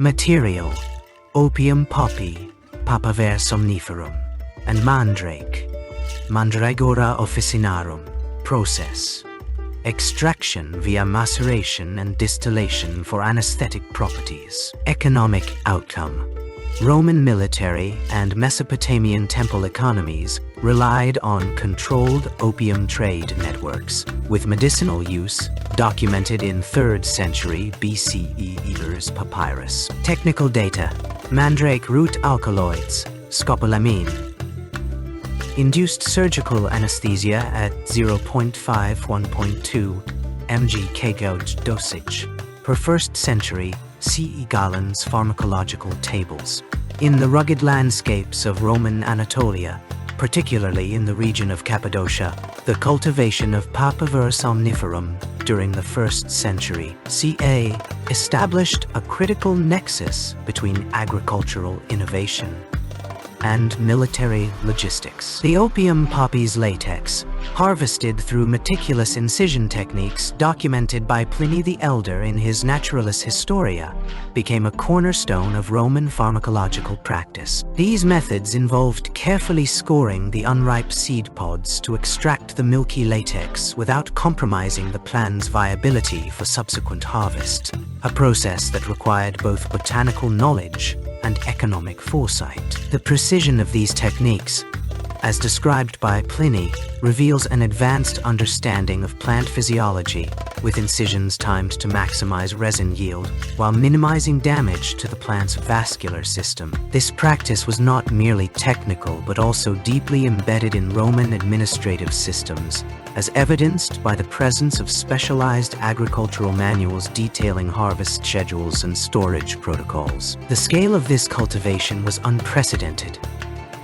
Material: opium poppy, Papaver somniferum, and mandrake, Mandragora officinarum. Process: extraction via maceration and distillation for anesthetic properties. Economic outcome: Roman military and Mesopotamian temple economies relied on controlled opium trade networks, with medicinal use documented in 3rd century BCE Ebers papyrus. Technical data: mandrake root alkaloids, scopolamine. Induced surgical anesthesia at 0.5-1.2 mg kg dosage per 1st century CE Galen's pharmacological tables. In the rugged landscapes of Roman Anatolia, particularly in the region of Cappadocia, the cultivation of Papaver somniferum during the 1st century CA established a critical nexus between agricultural innovation and military logistics. The opium poppy's latex, harvested through meticulous incision techniques documented by Pliny the Elder in his Naturalis Historia, became a cornerstone of Roman pharmacological practice. These methods involved carefully scoring the unripe seed pods to extract the milky latex without compromising the plant's viability for subsequent harvest, a process that required both botanical knowledge and economic foresight. The precision of these techniques, as described by Pliny, reveals an advanced understanding of plant physiology, with incisions timed to maximize resin yield while minimizing damage to the plant's vascular system. This practice was not merely technical but also deeply embedded in Roman administrative systems, as evidenced by the presence of specialized agricultural manuals detailing harvest schedules and storage protocols. The scale of this cultivation was unprecedented.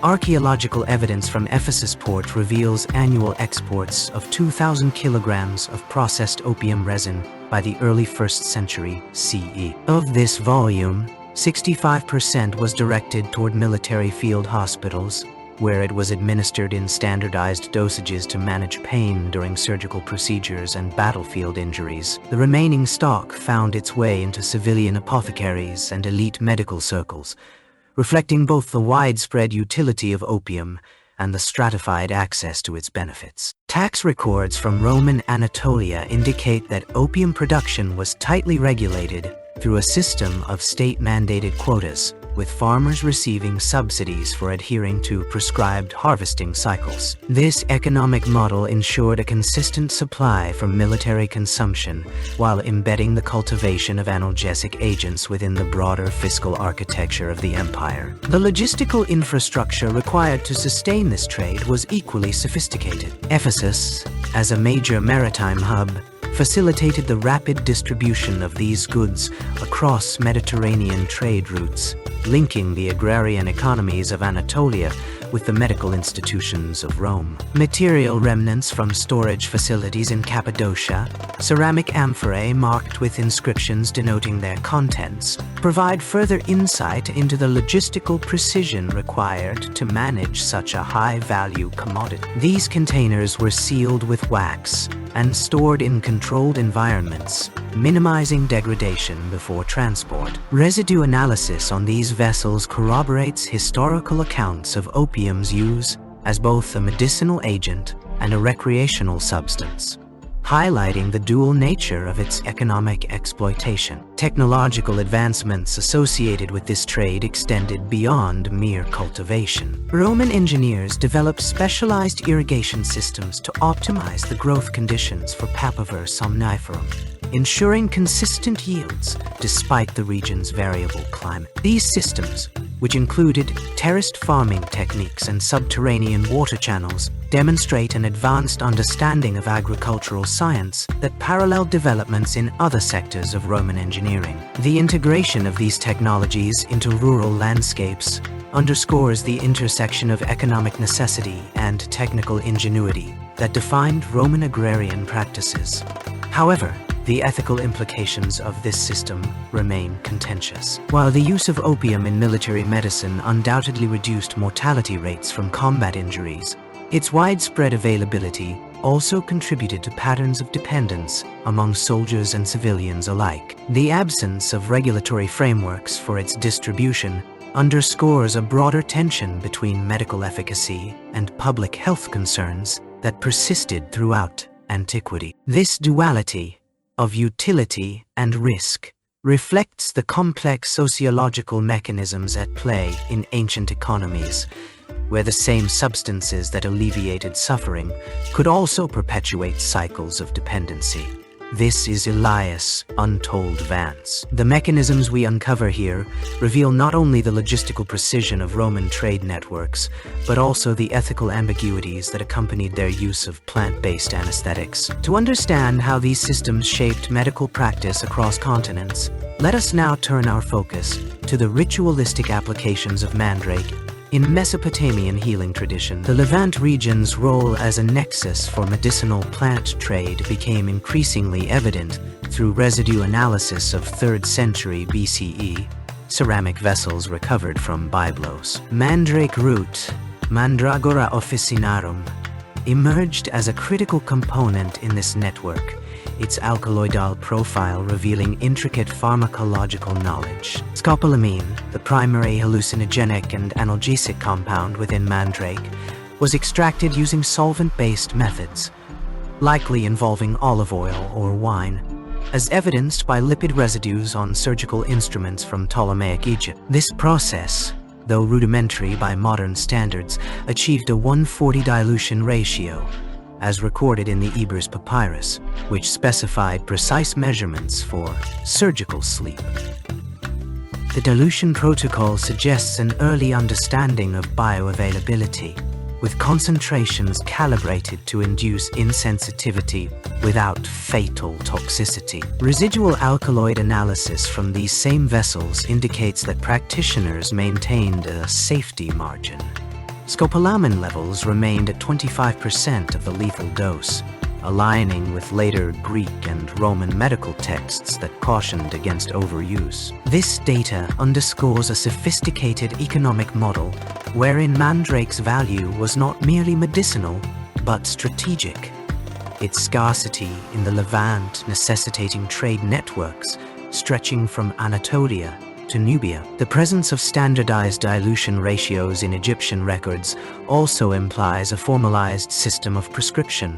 Archaeological evidence from Ephesus port reveals annual exports of 2,000 kilograms of processed opium resin by the early 1st century CE. Of this volume, 65% was directed toward military field hospitals, where it was administered in standardized dosages to manage pain during surgical procedures and battlefield injuries. The remaining stock found its way into civilian apothecaries and elite medical circles, reflecting both the widespread utility of opium and the stratified access to its benefits. Tax records from Roman Anatolia indicate that opium production was tightly regulated through a system of state-mandated quotas, with farmers receiving subsidies for adhering to prescribed harvesting cycles. This economic model ensured a consistent supply for military consumption while embedding the cultivation of analgesic agents within the broader fiscal architecture of the empire. The logistical infrastructure required to sustain this trade was equally sophisticated. Ephesus, as a major maritime hub, facilitated the rapid distribution of these goods across Mediterranean trade routes, linking the agrarian economies of Anatolia with the medical institutions of Rome. Material remnants from storage facilities in Cappadocia, ceramic amphorae marked with inscriptions denoting their contents, provide further insight into the logistical precision required to manage such a high-value commodity. These containers were sealed with wax and stored in controlled environments, minimizing degradation before transport. Residue analysis on these vessels corroborates historical accounts of opium's use as both a medicinal agent and a recreational substance, highlighting the dual nature of its economic exploitation. Technological advancements associated with this trade extended beyond mere cultivation. Roman engineers developed specialized irrigation systems to optimize the growth conditions for Papaver somniferum, ensuring consistent yields despite the region's variable climate. These systems, which included terraced farming techniques and subterranean water channels, demonstrate an advanced understanding of agricultural science that paralleled developments in other sectors of Roman engineering. The integration of these technologies into rural landscapes underscores the intersection of economic necessity and technical ingenuity that defined Roman agrarian practices. However, the ethical implications of this system remain contentious. While the use of opium in military medicine undoubtedly reduced mortality rates from combat injuries, its widespread availability also contributed to patterns of dependence among soldiers and civilians alike. The absence of regulatory frameworks for its distribution underscores a broader tension between medical efficacy and public health concerns that persisted throughout antiquity. This duality of utility and risk reflects the complex sociological mechanisms at play in ancient economies, where the same substances that alleviated suffering could also perpetuate cycles of dependency. This is Elias' untold advance. The mechanisms we uncover here reveal not only the logistical precision of Roman trade networks, but also the ethical ambiguities that accompanied their use of plant-based anesthetics. To understand how these systems shaped medical practice across continents, let us now turn our focus to the ritualistic applications of Mandrake in Mesopotamian healing tradition. The Levant region's role as a nexus for medicinal plant trade became increasingly evident through residue analysis of 3rd century BCE ceramic vessels recovered from Byblos. Mandrake root, Mandragora officinarum, emerged as a critical component in this network, its alkaloidal profile revealing intricate pharmacological knowledge. Scopolamine, the primary hallucinogenic and analgesic compound within Mandrake, was extracted using solvent-based methods, likely involving olive oil or wine, as evidenced by lipid residues on surgical instruments from Ptolemaic Egypt. This process, though rudimentary by modern standards, achieved a 1:40 dilution ratio, as recorded in the Ebers Papyrus, which specified precise measurements for surgical sleep. The dilution protocol suggests an early understanding of bioavailability, with concentrations calibrated to induce insensitivity without fatal toxicity. Residual alkaloid analysis from these same vessels indicates that practitioners maintained a safety margin. Scopolamine levels remained at 25% of the lethal dose, aligning with later Greek and Roman medical texts that cautioned against overuse. This data underscores a sophisticated economic model wherein Mandrake's value was not merely medicinal, but strategic. Its scarcity in the Levant necessitating trade networks stretching from Anatolia to Nubia. The presence of standardized dilution ratios in Egyptian records also implies a formalized system of prescription,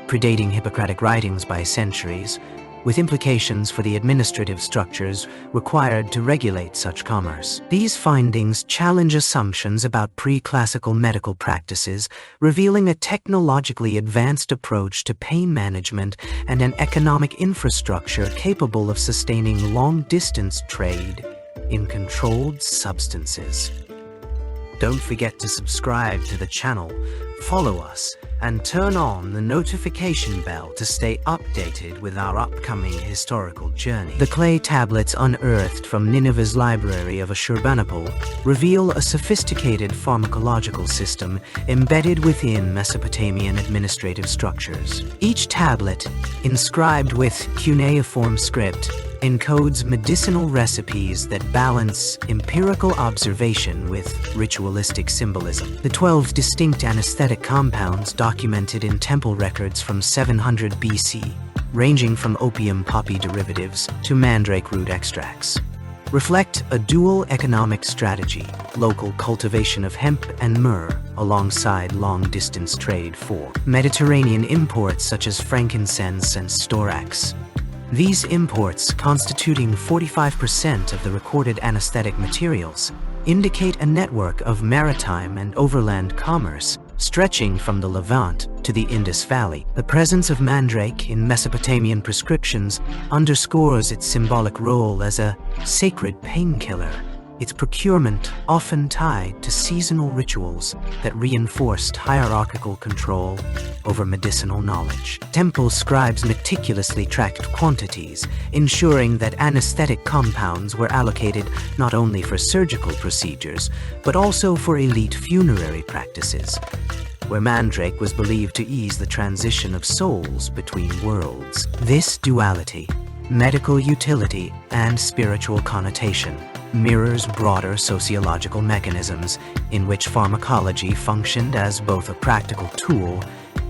predating Hippocratic writings by centuries, with implications for the administrative structures required to regulate such commerce. These findings challenge assumptions about pre-classical medical practices, revealing a technologically advanced approach to pain management and an economic infrastructure capable of sustaining long-distance trade in controlled substances. Don't forget to subscribe to the channel, follow us, and turn on the notification bell to stay updated with our upcoming historical journey. The clay tablets unearthed from Nineveh's library of Ashurbanipal reveal a sophisticated pharmacological system embedded within Mesopotamian administrative structures. Each tablet, inscribed with cuneiform script, encodes medicinal recipes that balance empirical observation with ritualistic symbolism. The 12 distinct anesthetic compounds documented in temple records from 700 BC, ranging from opium poppy derivatives to mandrake root extracts, reflect a dual economic strategy: local cultivation of hemp and myrrh alongside long-distance trade for Mediterranean imports such as frankincense and storax. These imports, constituting 45% of the recorded anesthetic materials, indicate a network of maritime and overland commerce stretching from the Levant to the Indus Valley. The presence of mandrake in Mesopotamian prescriptions underscores its symbolic role as a sacred painkiller, its procurement often tied to seasonal rituals that reinforced hierarchical control over medicinal knowledge. Temple scribes meticulously tracked quantities, ensuring that anesthetic compounds were allocated not only for surgical procedures, but also for elite funerary practices, where mandrake was believed to ease the transition of souls between worlds. This duality, medical utility and spiritual connotation, mirrors broader sociological mechanisms in which pharmacology functioned as both a practical tool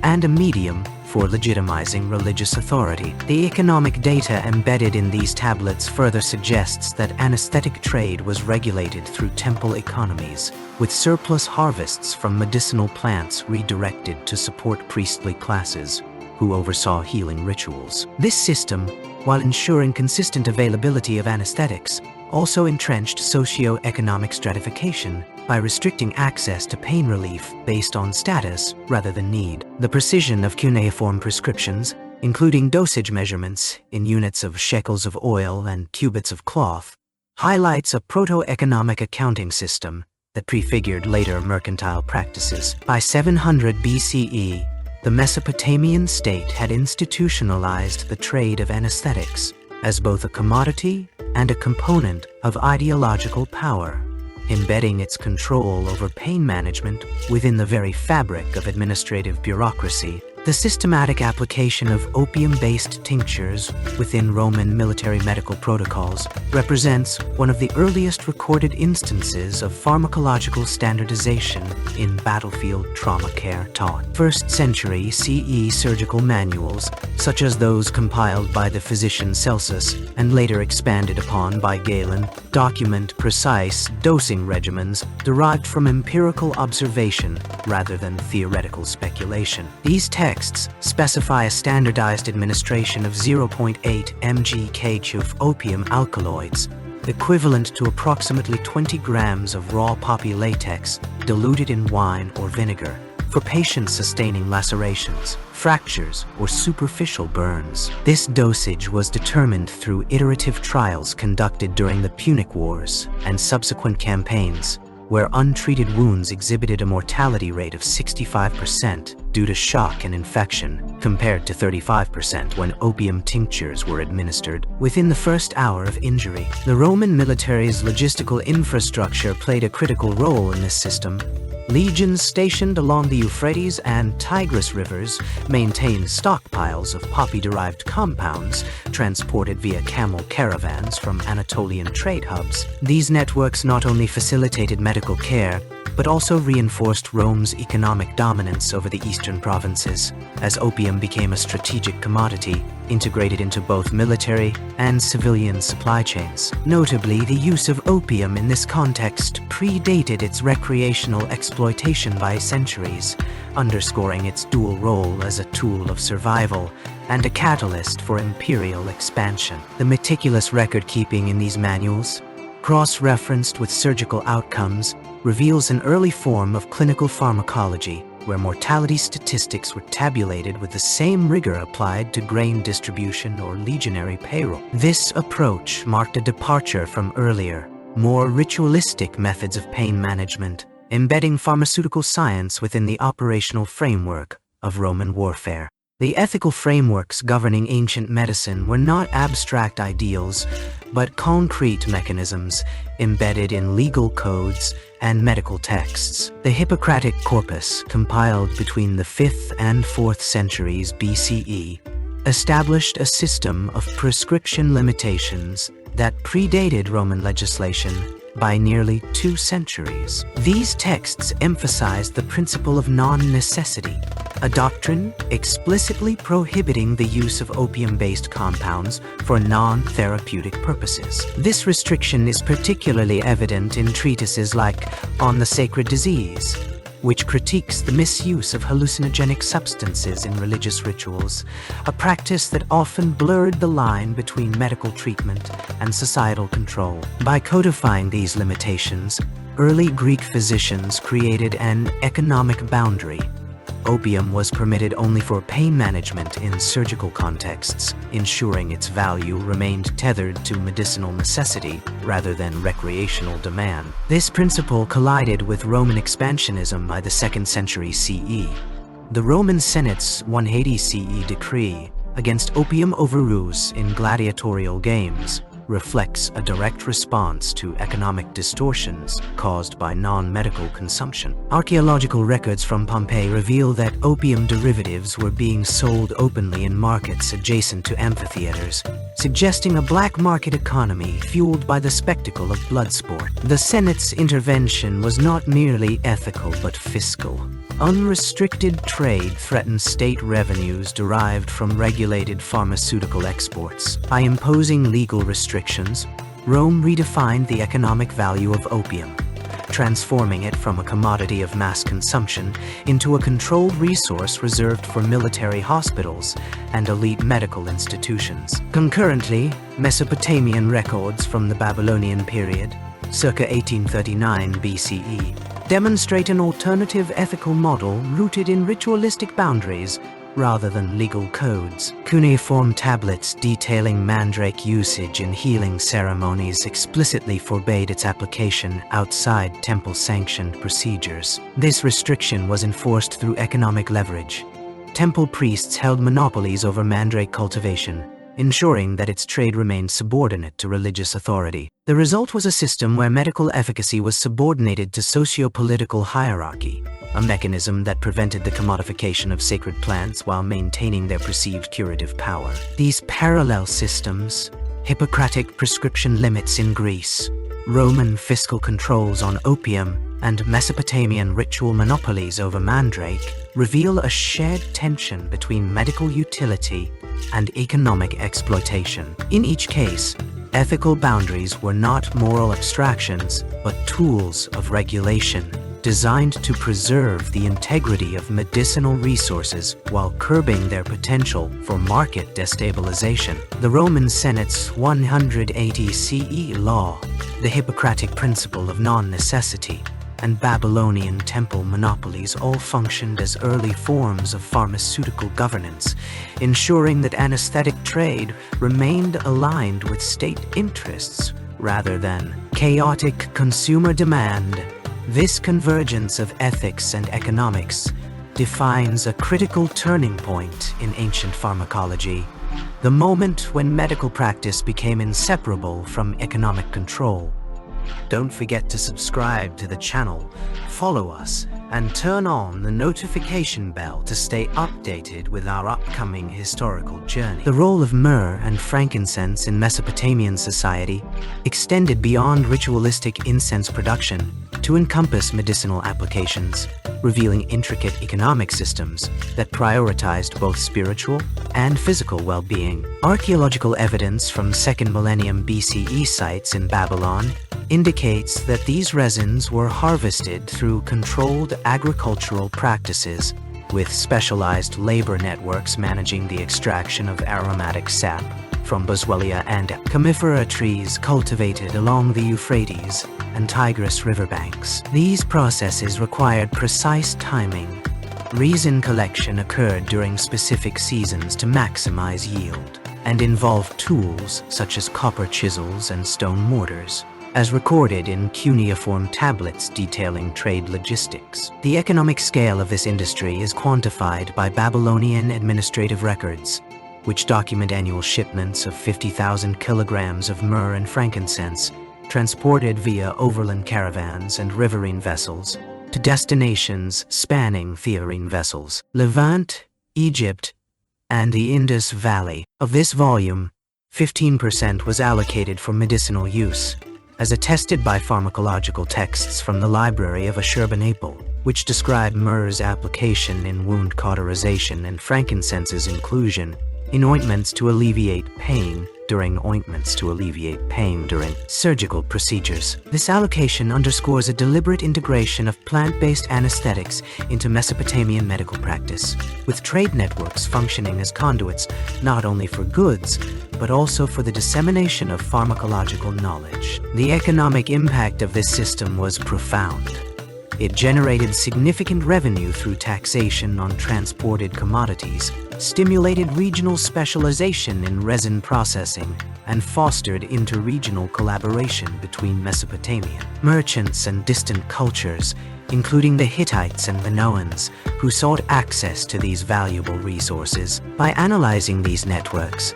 and a medium for legitimizing religious authority. The economic data embedded in these tablets further suggests that anesthetic trade was regulated through temple economies, with surplus harvests from medicinal plants redirected to support priestly classes who oversaw healing rituals. This system, while ensuring consistent availability of anesthetics, also entrenched socio-economic stratification by restricting access to pain relief based on status rather than need. The precision of cuneiform prescriptions, including dosage measurements in units of shekels of oil and cubits of cloth, highlights a proto-economic accounting system that prefigured later mercantile practices. By 700 BCE, the Mesopotamian state had institutionalized the trade of anesthetics as both a commodity and a component of ideological power, embedding its control over pain management within the very fabric of administrative bureaucracy. The systematic application of opium-based tinctures within Roman military medical protocols represents one of the earliest recorded instances of pharmacological standardization in battlefield trauma care taught. 1st century CE surgical manuals, such as those compiled by the physician Celsus and later expanded upon by Galen, document precise dosing regimens derived from empirical observation rather than theoretical speculation. These texts specify a standardized administration of 0.8 mg/kg of opium alkaloids, equivalent to approximately 20 grams of raw poppy latex diluted in wine or vinegar, for patients sustaining lacerations, fractures, or superficial burns. This dosage was determined through iterative trials conducted during the Punic Wars and subsequent campaigns, where untreated wounds exhibited a mortality rate of 65% due to shock and infection, compared to 35% when opium tinctures were administered within the first hour of injury. The Roman military's logistical infrastructure played a critical role in this system. Legions stationed along the Euphrates and Tigris rivers maintained stockpiles of poppy-derived compounds transported via camel caravans from Anatolian trade hubs. These networks not only facilitated medical care, but also reinforced Rome's economic dominance over the eastern provinces, as opium became a strategic commodity integrated into both military and civilian supply chains. Notably, the use of opium in this context predated its recreational exploitation by centuries, underscoring its dual role as a tool of survival and a catalyst for imperial expansion. The meticulous record-keeping in these manuals, cross-referenced with surgical outcomes, reveals an early form of clinical pharmacology, where mortality statistics were tabulated with the same rigor applied to grain distribution or legionary payroll. This approach marked a departure from earlier, more ritualistic methods of pain management, embedding pharmaceutical science within the operational framework of Roman warfare. The ethical frameworks governing ancient medicine were not abstract ideals, but concrete mechanisms embedded in legal codes and medical texts. The Hippocratic Corpus, compiled between the 5th and 4th centuries BCE, established a system of prescription limitations that predated Roman legislation by nearly 2 centuries. These texts emphasized the principle of non-necessity, a doctrine explicitly prohibiting the use of opium-based compounds for non-therapeutic purposes. This restriction is particularly evident in treatises like On the Sacred Disease, which critiques the misuse of hallucinogenic substances in religious rituals, a practice that often blurred the line between medical treatment and societal control. By codifying these limitations, early Greek physicians created an economic boundary. Opium was permitted only for pain management in surgical contexts, ensuring its value remained tethered to medicinal necessity rather than recreational demand. This principle collided with Roman expansionism by the 2nd century CE. The Roman Senate's 180 CE decree against opium overuse in gladiatorial games reflects a direct response to economic distortions caused by non-medical consumption. Archaeological records from Pompeii reveal that opium derivatives were being sold openly in markets adjacent to amphitheaters, suggesting a black market economy fueled by the spectacle of blood sport. The Senate's intervention was not merely ethical but fiscal. Unrestricted trade threatened state revenues derived from regulated pharmaceutical exports. By imposing legal restrictions, Rome redefined the economic value of opium, transforming it from a commodity of mass consumption into a controlled resource reserved for military hospitals and elite medical institutions. Concurrently, Mesopotamian records from the Babylonian period, circa 1839 BCE, demonstrate an alternative ethical model rooted in ritualistic boundaries rather than legal codes. Cuneiform tablets detailing mandrake usage in healing ceremonies explicitly forbade its application outside temple-sanctioned procedures. This restriction was enforced through economic leverage. Temple priests held monopolies over mandrake cultivation, ensuring that its trade remained subordinate to religious authority. The result was a system where medical efficacy was subordinated to socio-political hierarchy, a mechanism that prevented the commodification of sacred plants while maintaining their perceived curative power. These parallel systems, Hippocratic prescription limits in Greece, Roman fiscal controls on opium, and Mesopotamian ritual monopolies over mandrake, reveal a shared tension between medical utility and economic exploitation. In each case, ethical boundaries were not moral abstractions, but tools of regulation designed to preserve the integrity of medicinal resources while curbing their potential for market destabilization. The Roman Senate's 180 CE law, the Hippocratic principle of non-necessity, and Babylonian temple monopolies all functioned as early forms of pharmaceutical governance, ensuring that anesthetic trade remained aligned with state interests rather than chaotic consumer demand. This convergence of ethics and economics defines a critical turning point in ancient pharmacology, the moment when medical practice became inseparable from economic control. Don't forget to subscribe to the channel, follow us, and turn on the notification bell to stay updated with our upcoming historical journey. The role of myrrh and frankincense in Mesopotamian society extended beyond ritualistic incense production to encompass medicinal applications, revealing intricate economic systems that prioritized both spiritual and physical well-being. Archaeological evidence from 2nd millennium BCE sites in Babylon indicates that these resins were harvested through controlled agricultural practices, with specialized labor networks managing the extraction of aromatic sap from boswellia and comifera trees cultivated along the Euphrates and Tigris riverbanks. These processes required precise timing. Resin collection occurred during specific seasons to maximize yield, and involved tools such as copper chisels and stone mortars, as recorded in cuneiform tablets detailing trade logistics. The economic scale of this industry is quantified by Babylonian administrative records, which document annual shipments of 50,000 kilograms of myrrh and frankincense transported via overland caravans and riverine vessels to destinations spanning theorine vessels, Levant, Egypt, and the Indus Valley. Of this volume, 15% was allocated for medicinal use, as attested by pharmacological texts from the library of Ashurbanipal, which describe myrrh's application in wound cauterization and frankincense's inclusion in ointments to alleviate pain during surgical procedures. This allocation underscores a deliberate integration of plant-based anesthetics into Mesopotamian medical practice, with trade networks functioning as conduits not only for goods, but also for the dissemination of pharmacological knowledge. The economic impact of this system was profound. It generated significant revenue through taxation on transported commodities, stimulated regional specialization in resin processing, and fostered interregional collaboration between Mesopotamian merchants and distant cultures, including the Hittites and Minoans, who sought access to these valuable resources. By analyzing these networks,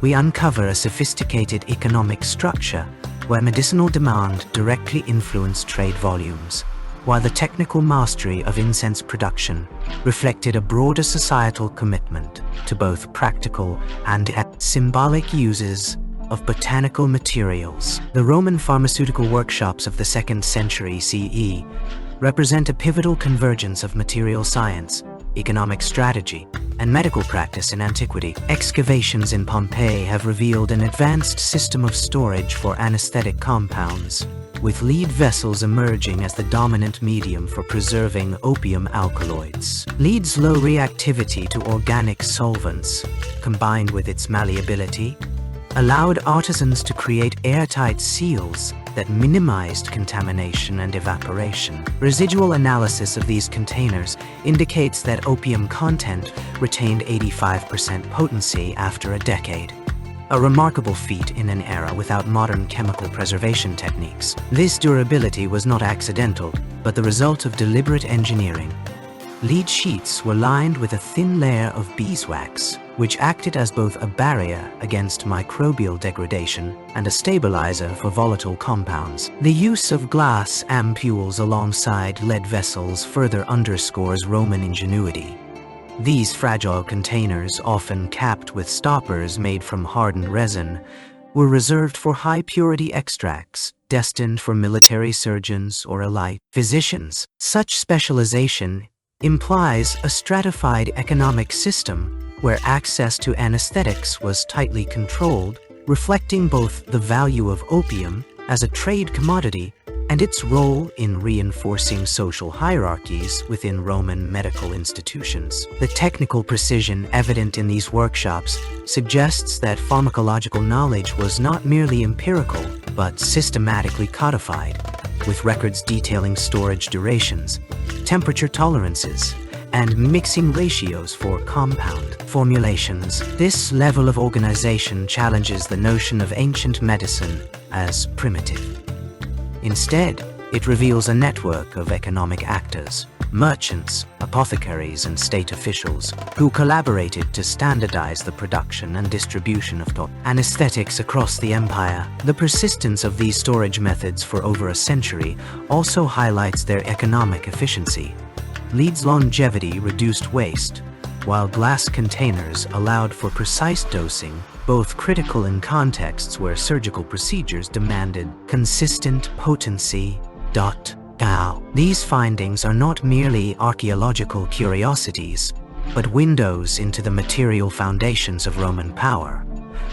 we uncover a sophisticated economic structure where medicinal demand directly influenced trade volumes, while the technical mastery of incense production reflected a broader societal commitment to both practical and symbolic uses of botanical materials. The Roman pharmaceutical workshops of the 2nd century CE represent a pivotal convergence of material science, economic strategy, and medical practice in antiquity. Excavations in Pompeii have revealed an advanced system of storage for anesthetic compounds, with lead vessels emerging as the dominant medium for preserving opium alkaloids. Lead's low reactivity to organic solvents, combined with its malleability, allowed artisans to create airtight seals that minimized contamination and evaporation. Residual analysis of these containers indicates that opium content retained 85% potency after a decade. A remarkable feat in an era without modern chemical preservation techniques. This durability was not accidental, but the result of deliberate engineering. Lead sheets were lined with a thin layer of beeswax, which acted as both a barrier against microbial degradation and a stabilizer for volatile compounds. The use of glass ampules alongside lead vessels further underscores Roman ingenuity. These fragile containers, often capped with stoppers made from hardened resin, were reserved for high-purity extracts destined for military surgeons or elite physicians. Such specialization implies a stratified economic system where access to anesthetics was tightly controlled, reflecting both the value of opium as a trade commodity and its role in reinforcing social hierarchies within Roman medical institutions. The technical precision evident in these workshops suggests that pharmacological knowledge was not merely empirical, but systematically codified, with records detailing storage durations, temperature tolerances, and mixing ratios for compound formulations. This level of organization challenges the notion of ancient medicine as primitive. Instead, it reveals a network of economic actors, merchants, apothecaries, and state officials who collaborated to standardize the production and distribution of anesthetics across the empire. The persistence of these storage methods for over a century also highlights their economic efficiency. Lead's longevity reduced waste, while glass containers allowed for precise dosing, both critical in contexts where surgical procedures demanded consistent potency. These findings are not merely archaeological curiosities, but windows into the material foundations of Roman power,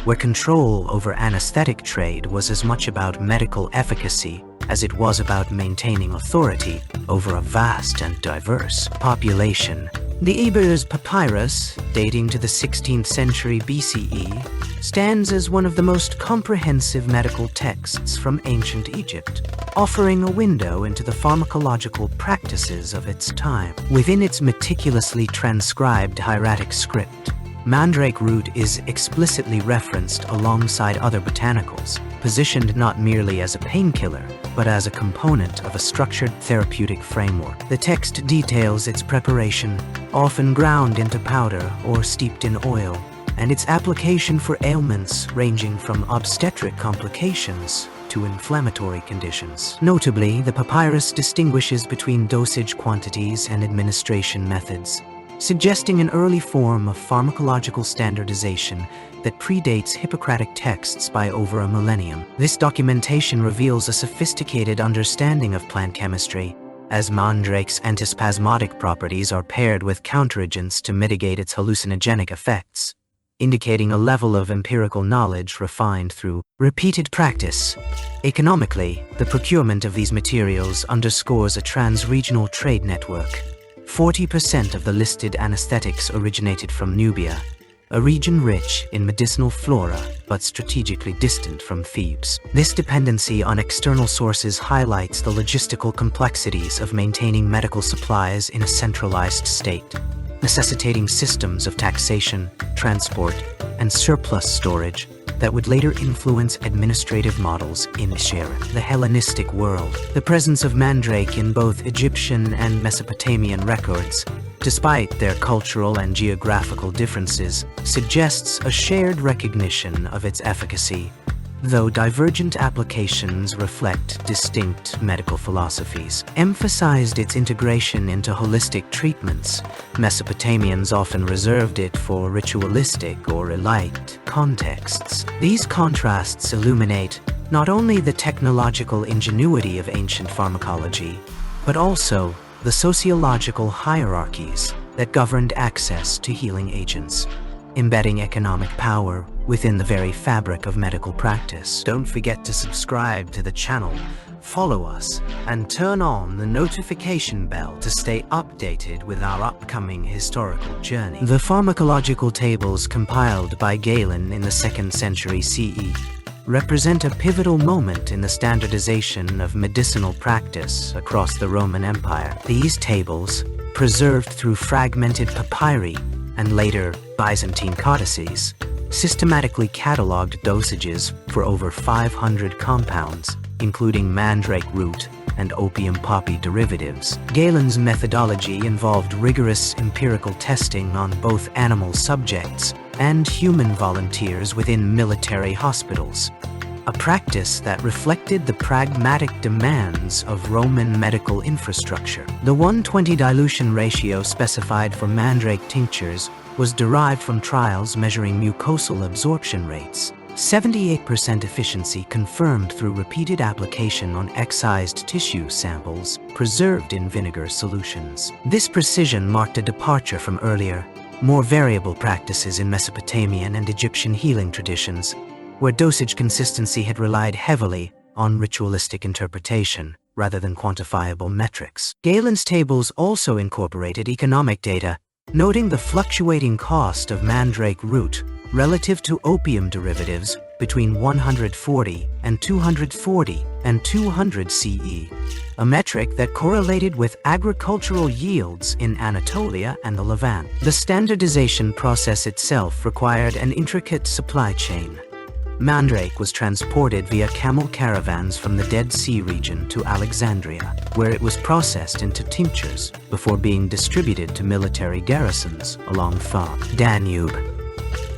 where control over anesthetic trade was as much about medical efficacy as it was about maintaining authority over a vast and diverse population. The Ebers Papyrus, dating to the 16th century BCE, stands as one of the most comprehensive medical texts from ancient Egypt, offering a window into the pharmacological practices of its time. Within its meticulously transcribed hieratic script, Mandrake root is explicitly referenced alongside other botanicals, positioned not merely as a painkiller, but as a component of a structured therapeutic framework. The text details its preparation, often ground into powder or steeped in oil, and its application for ailments ranging from obstetric complications to inflammatory conditions. Notably, the papyrus distinguishes between dosage quantities and administration methods, suggesting an early form of pharmacological standardization that predates Hippocratic texts by over a millennium. This documentation reveals a sophisticated understanding of plant chemistry, as Mandrake's antispasmodic properties are paired with counteragents to mitigate its hallucinogenic effects, indicating a level of empirical knowledge refined through repeated practice. Economically, the procurement of these materials underscores a trans-regional trade network. 40% of the listed anesthetics originated from Nubia, a region rich in medicinal flora but strategically distant from Thebes. This dependency on external sources highlights the logistical complexities of maintaining medical supplies in a centralized state, necessitating systems of taxation, transport, and surplus storage that would later influence administrative models in the Hellenistic world. The presence of Mandrake in both Egyptian and Mesopotamian records, despite their cultural and geographical differences, suggests a shared recognition of its efficacy, though divergent applications reflect distinct medical philosophies. Emphasized its integration into holistic treatments, Mesopotamians often reserved it for ritualistic or elite contexts. These contrasts illuminate not only the technological ingenuity of ancient pharmacology, but also the sociological hierarchies that governed access to healing agents, embedding economic power within the very fabric of medical practice. Don't forget to subscribe to the channel, follow us, and turn on the notification bell to stay updated with our upcoming historical journey. The pharmacological tables compiled by Galen in the 2nd century CE represent a pivotal moment in the standardization of medicinal practice across the Roman Empire. These tables, preserved through fragmented papyri and later Byzantine codices, systematically cataloged dosages for over 500 compounds, including mandrake root and opium poppy derivatives. Galen's methodology involved rigorous empirical testing on both animal subjects and human volunteers within military hospitals, a practice that reflected the pragmatic demands of Roman medical infrastructure. The 1:20 dilution ratio specified for mandrake tinctures was derived from trials measuring mucosal absorption rates. 78% efficiency confirmed through repeated application on excised tissue samples preserved in vinegar solutions. This precision marked a departure from earlier, more variable practices in Mesopotamian and Egyptian healing traditions, where dosage consistency had relied heavily on ritualistic interpretation rather than quantifiable metrics. Galen's tables also incorporated economic data, noting the fluctuating cost of mandrake root relative to opium derivatives between 140 and 240 and 200 CE, a metric that correlated with agricultural yields in Anatolia and the Levant. The standardization process itself required an intricate supply chain. Mandrake was transported via camel caravans from the Dead Sea region to Alexandria, where it was processed into tinctures before being distributed to military garrisons along the Danube.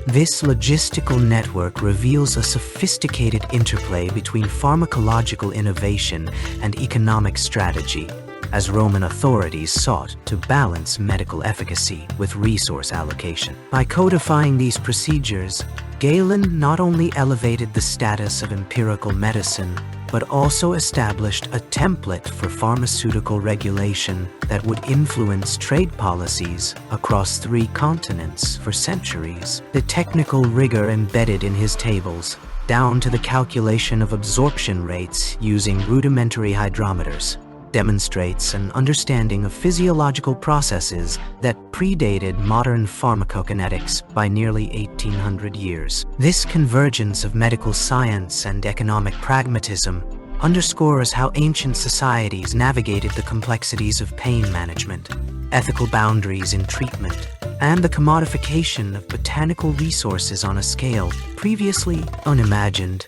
This logistical network reveals a sophisticated interplay between pharmacological innovation and economic strategy, as Roman authorities sought to balance medical efficacy with resource allocation. By codifying these procedures, Galen not only elevated the status of empirical medicine, but also established a template for pharmaceutical regulation that would influence trade policies across 3 continents for centuries. The technical rigor embedded in his tables, down to the calculation of absorption rates using rudimentary hydrometers, demonstrates an understanding of physiological processes that predated modern pharmacokinetics by nearly 1800 years. This convergence of medical science and economic pragmatism underscores how ancient societies navigated the complexities of pain management, ethical boundaries in treatment, and the commodification of botanical resources on a scale previously unimagined.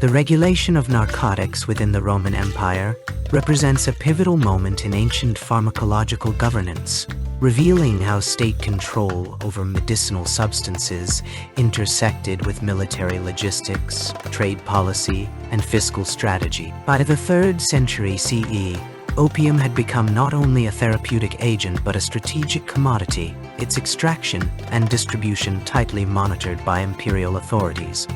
The regulation of narcotics within the Roman Empire represents a pivotal moment in ancient pharmacological governance, revealing how state control over medicinal substances intersected with military logistics, trade policy, and fiscal strategy. By the 3rd century CE, opium had become not only a therapeutic agent but a strategic commodity, its extraction and distribution tightly monitored by imperial authorities.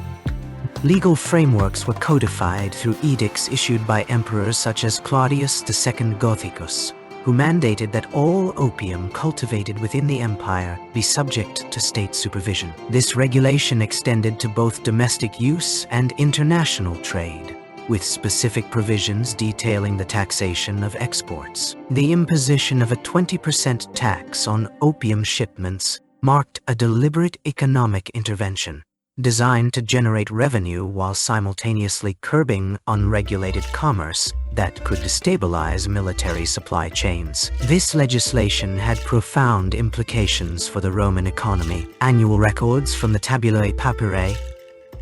Legal frameworks were codified through edicts issued by emperors such as Claudius II Gothicus, who mandated that all opium cultivated within the empire be subject to state supervision. This regulation extended to both domestic use and international trade, with specific provisions detailing the taxation of exports. The imposition of a 20% tax on opium shipments marked a deliberate economic intervention, designed to generate revenue while simultaneously curbing unregulated commerce that could destabilize military supply chains. This legislation had profound implications for the Roman economy. Annual records from the Tabulae Papyri,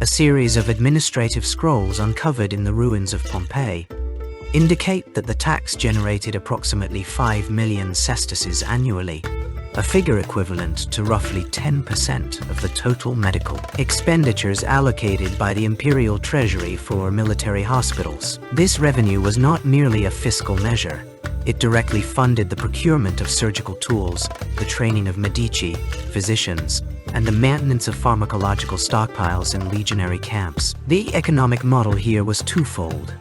a series of administrative scrolls uncovered in the ruins of Pompeii, indicate that the tax generated approximately 5 million sesterces annually, a figure equivalent to roughly 10% of the total medical expenditures allocated by the imperial treasury for military hospitals. This revenue was not merely a fiscal measure. It directly funded the procurement of surgical tools, the training of medici, physicians, and the maintenance of pharmacological stockpiles in legionary camps. The economic model here was twofold.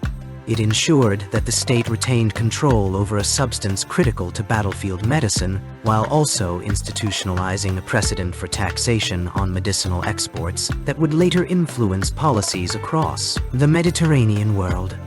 It ensured that the state retained control over a substance critical to battlefield medicine, while also institutionalizing a precedent for taxation on medicinal exports that would later influence policies across the Mediterranean world.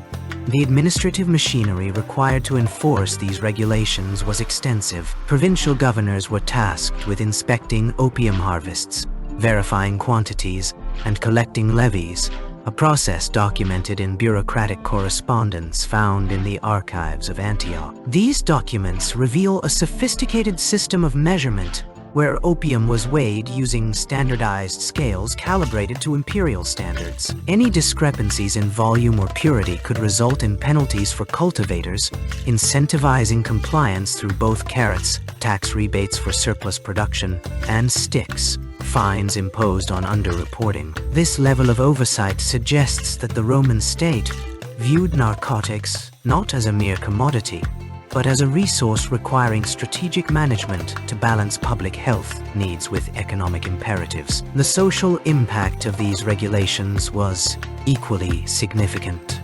The administrative machinery required to enforce these regulations was extensive. Provincial governors were tasked with inspecting opium harvests, verifying quantities, and collecting levies, a process documented in bureaucratic correspondence found in the archives of Antioch. These documents reveal a sophisticated system of measurement where opium was weighed using standardized scales calibrated to imperial standards. Any discrepancies in volume or purity could result in penalties for cultivators, incentivizing compliance through both carrots, tax rebates for surplus production, and sticks, fines imposed on underreporting. This level of oversight suggests that the Roman state viewed narcotics not as a mere commodity, but as a resource requiring strategic management to balance public health needs with economic imperatives. The social impact of these regulations was equally significant.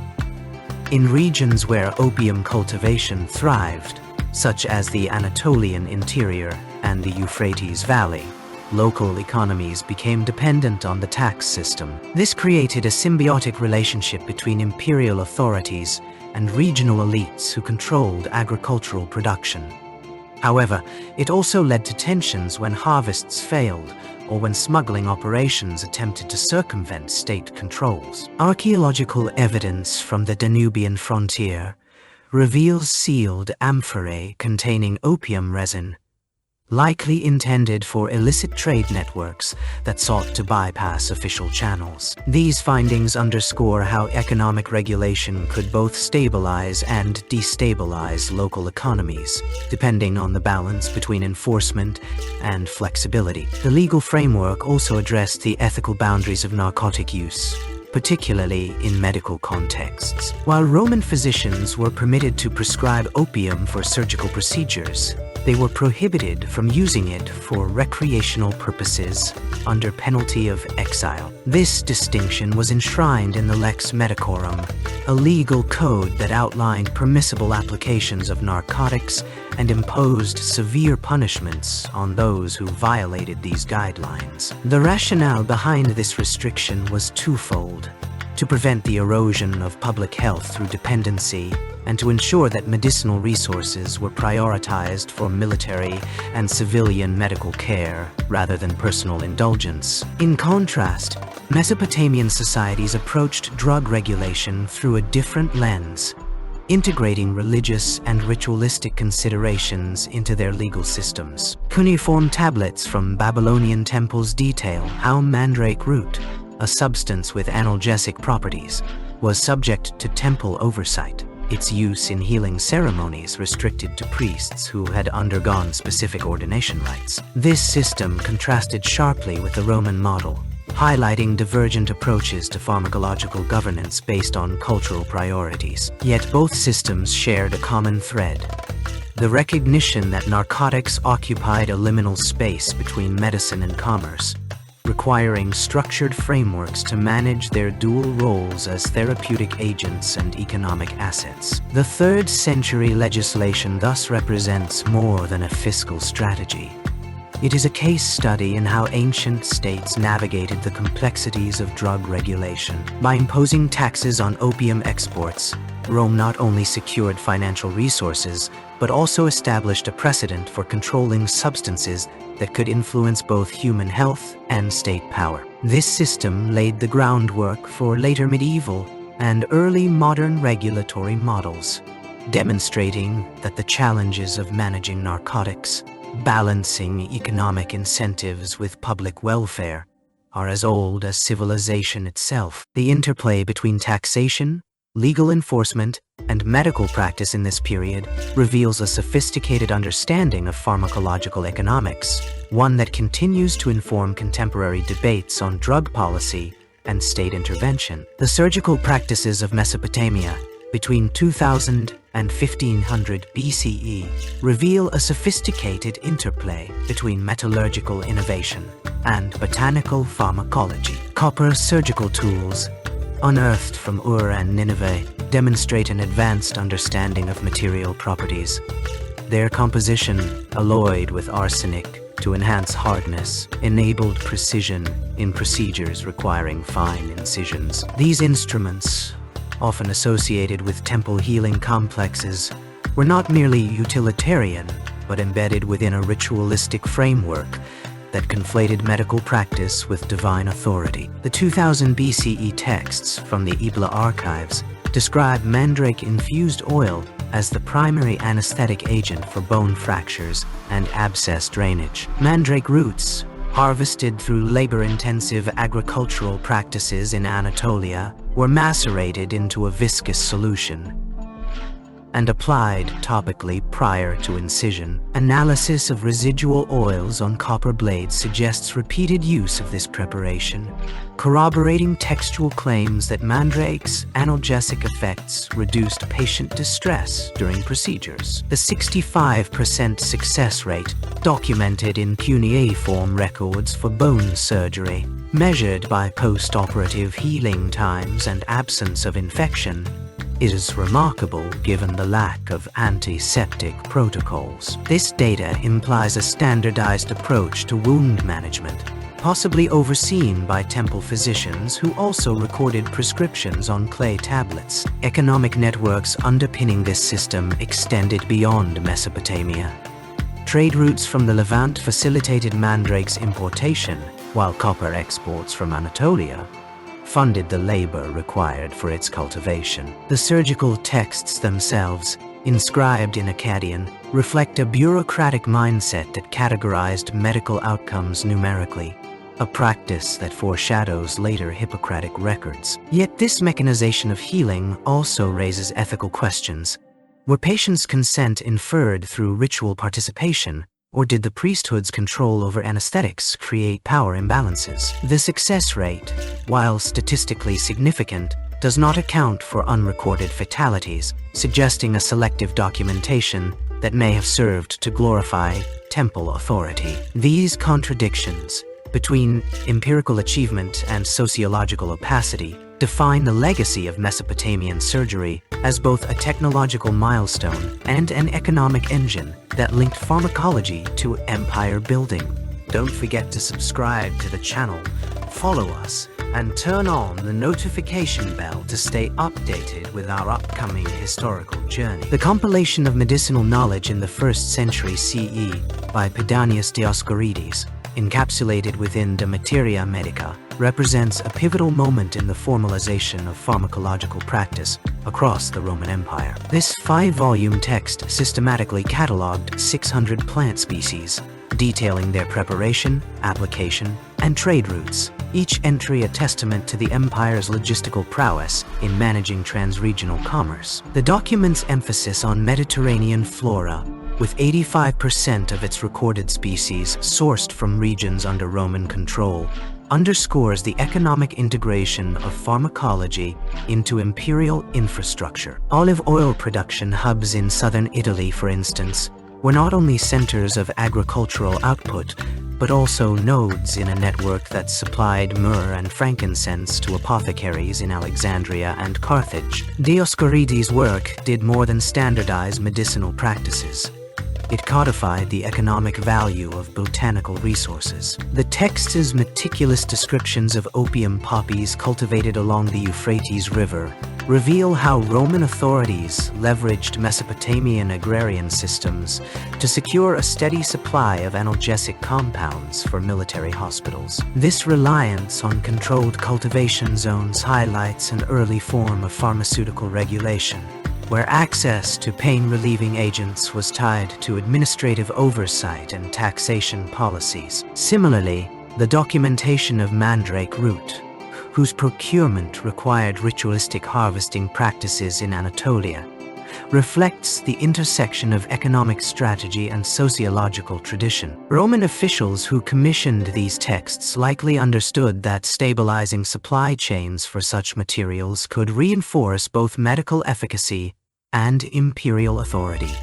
In regions where opium cultivation thrived, such as the Anatolian interior and the Euphrates Valley, local economies became dependent on the tax system. This created a symbiotic relationship between imperial authorities and regional elites who controlled agricultural production. However, it also led to tensions when harvests failed or when smuggling operations attempted to circumvent state controls. Archaeological evidence from the Danubian frontier reveals sealed amphorae containing opium resin, likely intended for illicit trade networks that sought to bypass official channels. These findings underscore how economic regulation could both stabilize and destabilize local economies, depending on the balance between enforcement and flexibility. The legal framework also addressed the ethical boundaries of narcotic use, particularly in medical contexts. While Roman physicians were permitted to prescribe opium for surgical procedures, they were prohibited from using it for recreational purposes under penalty of exile. This distinction was enshrined in the Lex Medicorum, a legal code that outlined permissible applications of narcotics and imposed severe punishments on those who violated these guidelines. The rationale behind this restriction was twofold: to prevent the erosion of public health through dependency, and to ensure that medicinal resources were prioritized for military and civilian medical care rather than personal indulgence. In contrast, Mesopotamian societies approached drug regulation through a different lens, integrating religious and ritualistic considerations into their legal systems. Cuneiform tablets from Babylonian temples detail how mandrake root, a substance with analgesic properties, was subject to temple oversight, its use in healing ceremonies restricted to priests who had undergone specific ordination rites. This system contrasted sharply with the Roman model, highlighting divergent approaches to pharmacological governance based on cultural priorities. Yet both systems shared a common thread: the recognition that narcotics occupied a liminal space between medicine and commerce, requiring structured frameworks to manage their dual roles as therapeutic agents and economic assets. The 3rd century legislation thus represents more than a fiscal strategy. It is a case study in how ancient states navigated the complexities of drug regulation. By imposing taxes on opium exports, Rome not only secured financial resources, but also established a precedent for controlling substances that could influence both human health and state power. This system laid the groundwork for later medieval and early modern regulatory models, demonstrating that the challenges of managing narcotics, balancing economic incentives with public welfare, are as old as civilization itself. The interplay between taxation, legal enforcement, and medical practice in this period reveals a sophisticated understanding of pharmacological economics, one that continues to inform contemporary debates on drug policy and state intervention. The surgical practices of Mesopotamia between 2000 and 1500 BCE reveal a sophisticated interplay between metallurgical innovation and botanical pharmacology. Copper surgical tools, unearthed from Ur and Nineveh, demonstrate an advanced understanding of material properties. Their composition, alloyed with arsenic to enhance hardness, enabled precision in procedures requiring fine incisions. These instruments, often associated with temple healing complexes, were not merely utilitarian, but embedded within a ritualistic framework that conflated medical practice with divine authority. The 2000 BCE texts from the Ebla archives describe mandrake-infused oil as the primary anesthetic agent for bone fractures and abscess drainage. Mandrake roots, harvested through labor-intensive agricultural practices in Anatolia, were macerated into a viscous solution and applied topically prior to incision. Analysis of residual oils on copper blades suggests repeated use of this preparation, corroborating textual claims that mandrake's analgesic effects reduced patient distress during procedures. The 65% success rate documented in cuneiform records for bone surgery, measured by post-operative healing times and absence of infection, is remarkable given the lack of antiseptic protocols. This data implies a standardized approach to wound management, possibly overseen by temple physicians who also recorded prescriptions on clay tablets. Economic networks underpinning this system extended beyond Mesopotamia. Trade routes from the Levant facilitated mandrake's importation, while copper exports from Anatolia funded the labor required for its cultivation. The surgical texts themselves, inscribed in Akkadian, reflect a bureaucratic mindset that categorized medical outcomes numerically, a practice that foreshadows later Hippocratic records. Yet this mechanization of healing also raises ethical questions. Were patients' consent inferred through ritual participation, or did the priesthood's control over anesthetics create power imbalances? The success rate, while statistically significant, does not account for unrecorded fatalities, suggesting a selective documentation that may have served to glorify temple authority. These contradictions between empirical achievement and sociological opacity define the legacy of Mesopotamian surgery as both a technological milestone and an economic engine that linked pharmacology to empire building. Don't forget to subscribe to the channel, follow us, and turn on the notification bell to stay updated with our upcoming historical journey. The compilation of medicinal knowledge in the 1st century CE by Pedanius Dioscorides, encapsulated within De Materia Medica, represents a pivotal moment in the formalization of pharmacological practice across the Roman Empire. This 5-volume text systematically cataloged 600 plant species, detailing their preparation, application, and trade routes, each entry a testament to the empire's logistical prowess in managing transregional commerce. The document's emphasis on Mediterranean flora, with 85% of its recorded species sourced from regions under Roman control, underscores the economic integration of pharmacology into imperial infrastructure. Olive oil production hubs in southern Italy, for instance, were not only centers of agricultural output, but also nodes in a network that supplied myrrh and frankincense to apothecaries in Alexandria and Carthage. Dioscorides' work did more than standardize medicinal practices. It codified the economic value of botanical resources. The text's meticulous descriptions of opium poppies cultivated along the Euphrates River reveal how Roman authorities leveraged Mesopotamian agrarian systems to secure a steady supply of analgesic compounds for military hospitals. This reliance on controlled cultivation zones highlights an early form of pharmaceutical regulation, where access to pain-relieving agents was tied to administrative oversight and taxation policies. Similarly, the documentation of mandrake root, whose procurement required ritualistic harvesting practices in Anatolia, reflects the intersection of economic strategy and sociological tradition. Roman officials who commissioned these texts likely understood that stabilizing supply chains for such materials could reinforce both medical efficacy and imperial authority.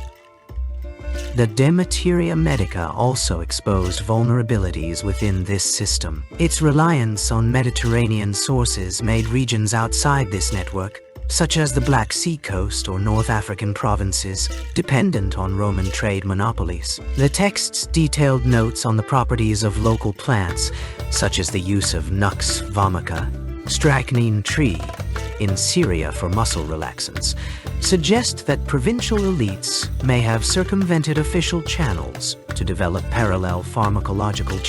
The De Materia Medica also exposed vulnerabilities within this system. Its reliance on Mediterranean sources made regions outside this network, such as the Black Sea coast or North African provinces, dependent on Roman trade monopolies. The texts detailed notes on the properties of local plants, such as the use of Nux vomica, strychnine tree, in Syria for muscle relaxants, suggest that provincial elites may have circumvented official channels to develop parallel pharmacological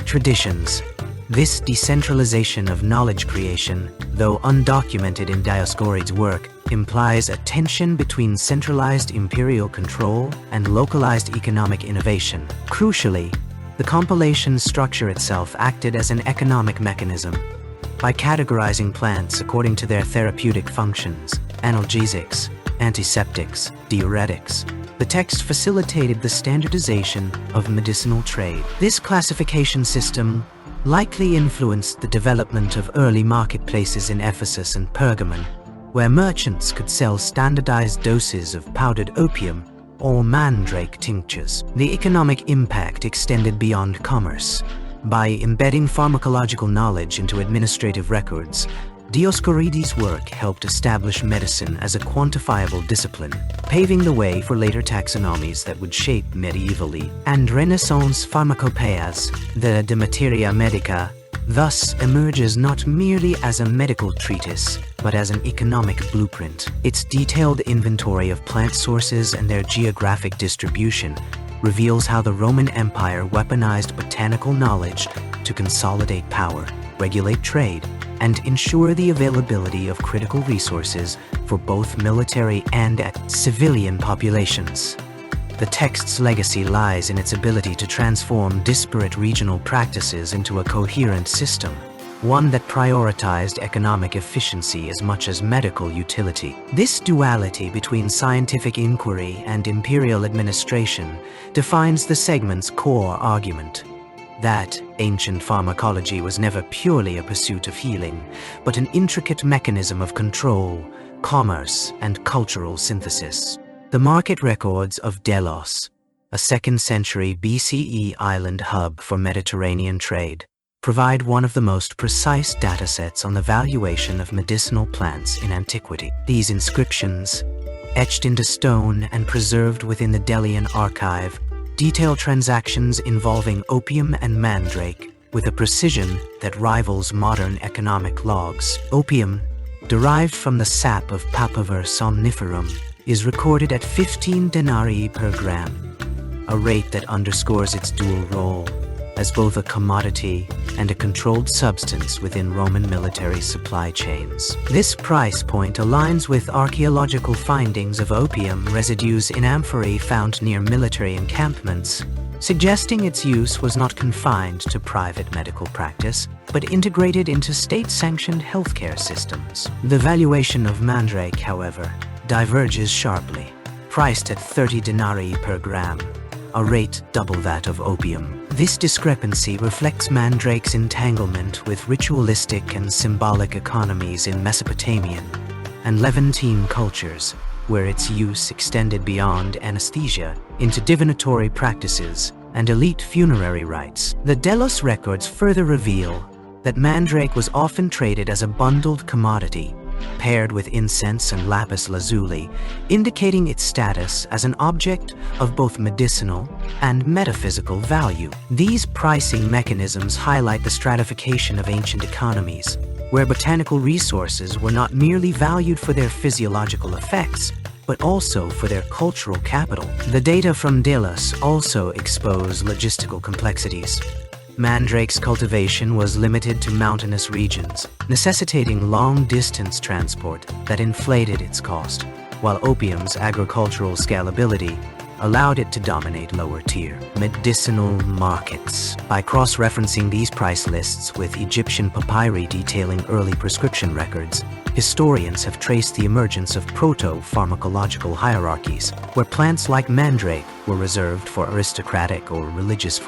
traditions. This decentralization of knowledge creation, though undocumented in Dioscorides' work, implies a tension between centralized imperial control and localized economic innovation. Crucially, the compilation's structure itself acted as an economic mechanism. By categorizing plants according to their therapeutic functions, analgesics, antiseptics, diuretics, the text facilitated the standardization of medicinal trade. This classification system likely influenced the development of early marketplaces in Ephesus and Pergamon, where merchants could sell standardized doses of powdered opium or mandrake tinctures. The economic impact extended beyond commerce. By embedding pharmacological knowledge into administrative records, Dioscorides' work helped establish medicine as a quantifiable discipline, paving the way for later taxonomies that would shape medievally and Renaissance pharmacopoeias. The De Materia Medica thus emerges not merely as a medical treatise, but as an economic blueprint. Its detailed inventory of plant sources and their geographic distribution reveals how the Roman Empire weaponized botanical knowledge to consolidate power, regulate trade, and ensure the availability of critical resources for both military and civilian populations. The text's legacy lies in its ability to transform disparate regional practices into a coherent system, one that prioritized economic efficiency as much as medical utility. This duality between scientific inquiry and imperial administration defines the segment's core argument: that ancient pharmacology was never purely a pursuit of healing, but an intricate mechanism of control, commerce, and cultural synthesis. The market records of Delos, a 2nd century BCE island hub for Mediterranean trade, provide one of the most precise datasets on the valuation of medicinal plants in antiquity. These inscriptions, etched into stone and preserved within the Delian archive, detail transactions involving opium and mandrake with a precision that rivals modern economic logs. Opium, derived from the sap of Papaver somniferum, is recorded at 15 denarii per gram, a rate that underscores its dual role as both a commodity and a controlled substance within Roman military supply chains. This price point aligns with archaeological findings of opium residues in amphorae found near military encampments, suggesting its use was not confined to private medical practice, but integrated into state-sanctioned healthcare systems. The valuation of mandrake, however, diverges sharply, priced at 30 denarii per gram, a rate double that of opium. This discrepancy reflects mandrake's entanglement with ritualistic and symbolic economies in Mesopotamian and Levantine cultures, where its use extended beyond anesthesia into divinatory practices and elite funerary rites. The Delos records further reveal that mandrake was often traded as a bundled commodity, paired with incense and lapis lazuli, indicating its status as an object of both medicinal and metaphysical value. These pricing mechanisms highlight the stratification of ancient economies, where botanical resources were not merely valued for their physiological effects, but also for their cultural capital. The data from Delos also expose logistical complexities. Mandrake's cultivation was limited to mountainous regions, necessitating long-distance transport that inflated its cost, while opium's agricultural scalability allowed it to dominate lower-tier medicinal markets. By cross-referencing these price lists with Egyptian papyri detailing early prescription records, historians have traced the emergence of proto-pharmacological hierarchies, where plants like mandrake were reserved for aristocratic or religious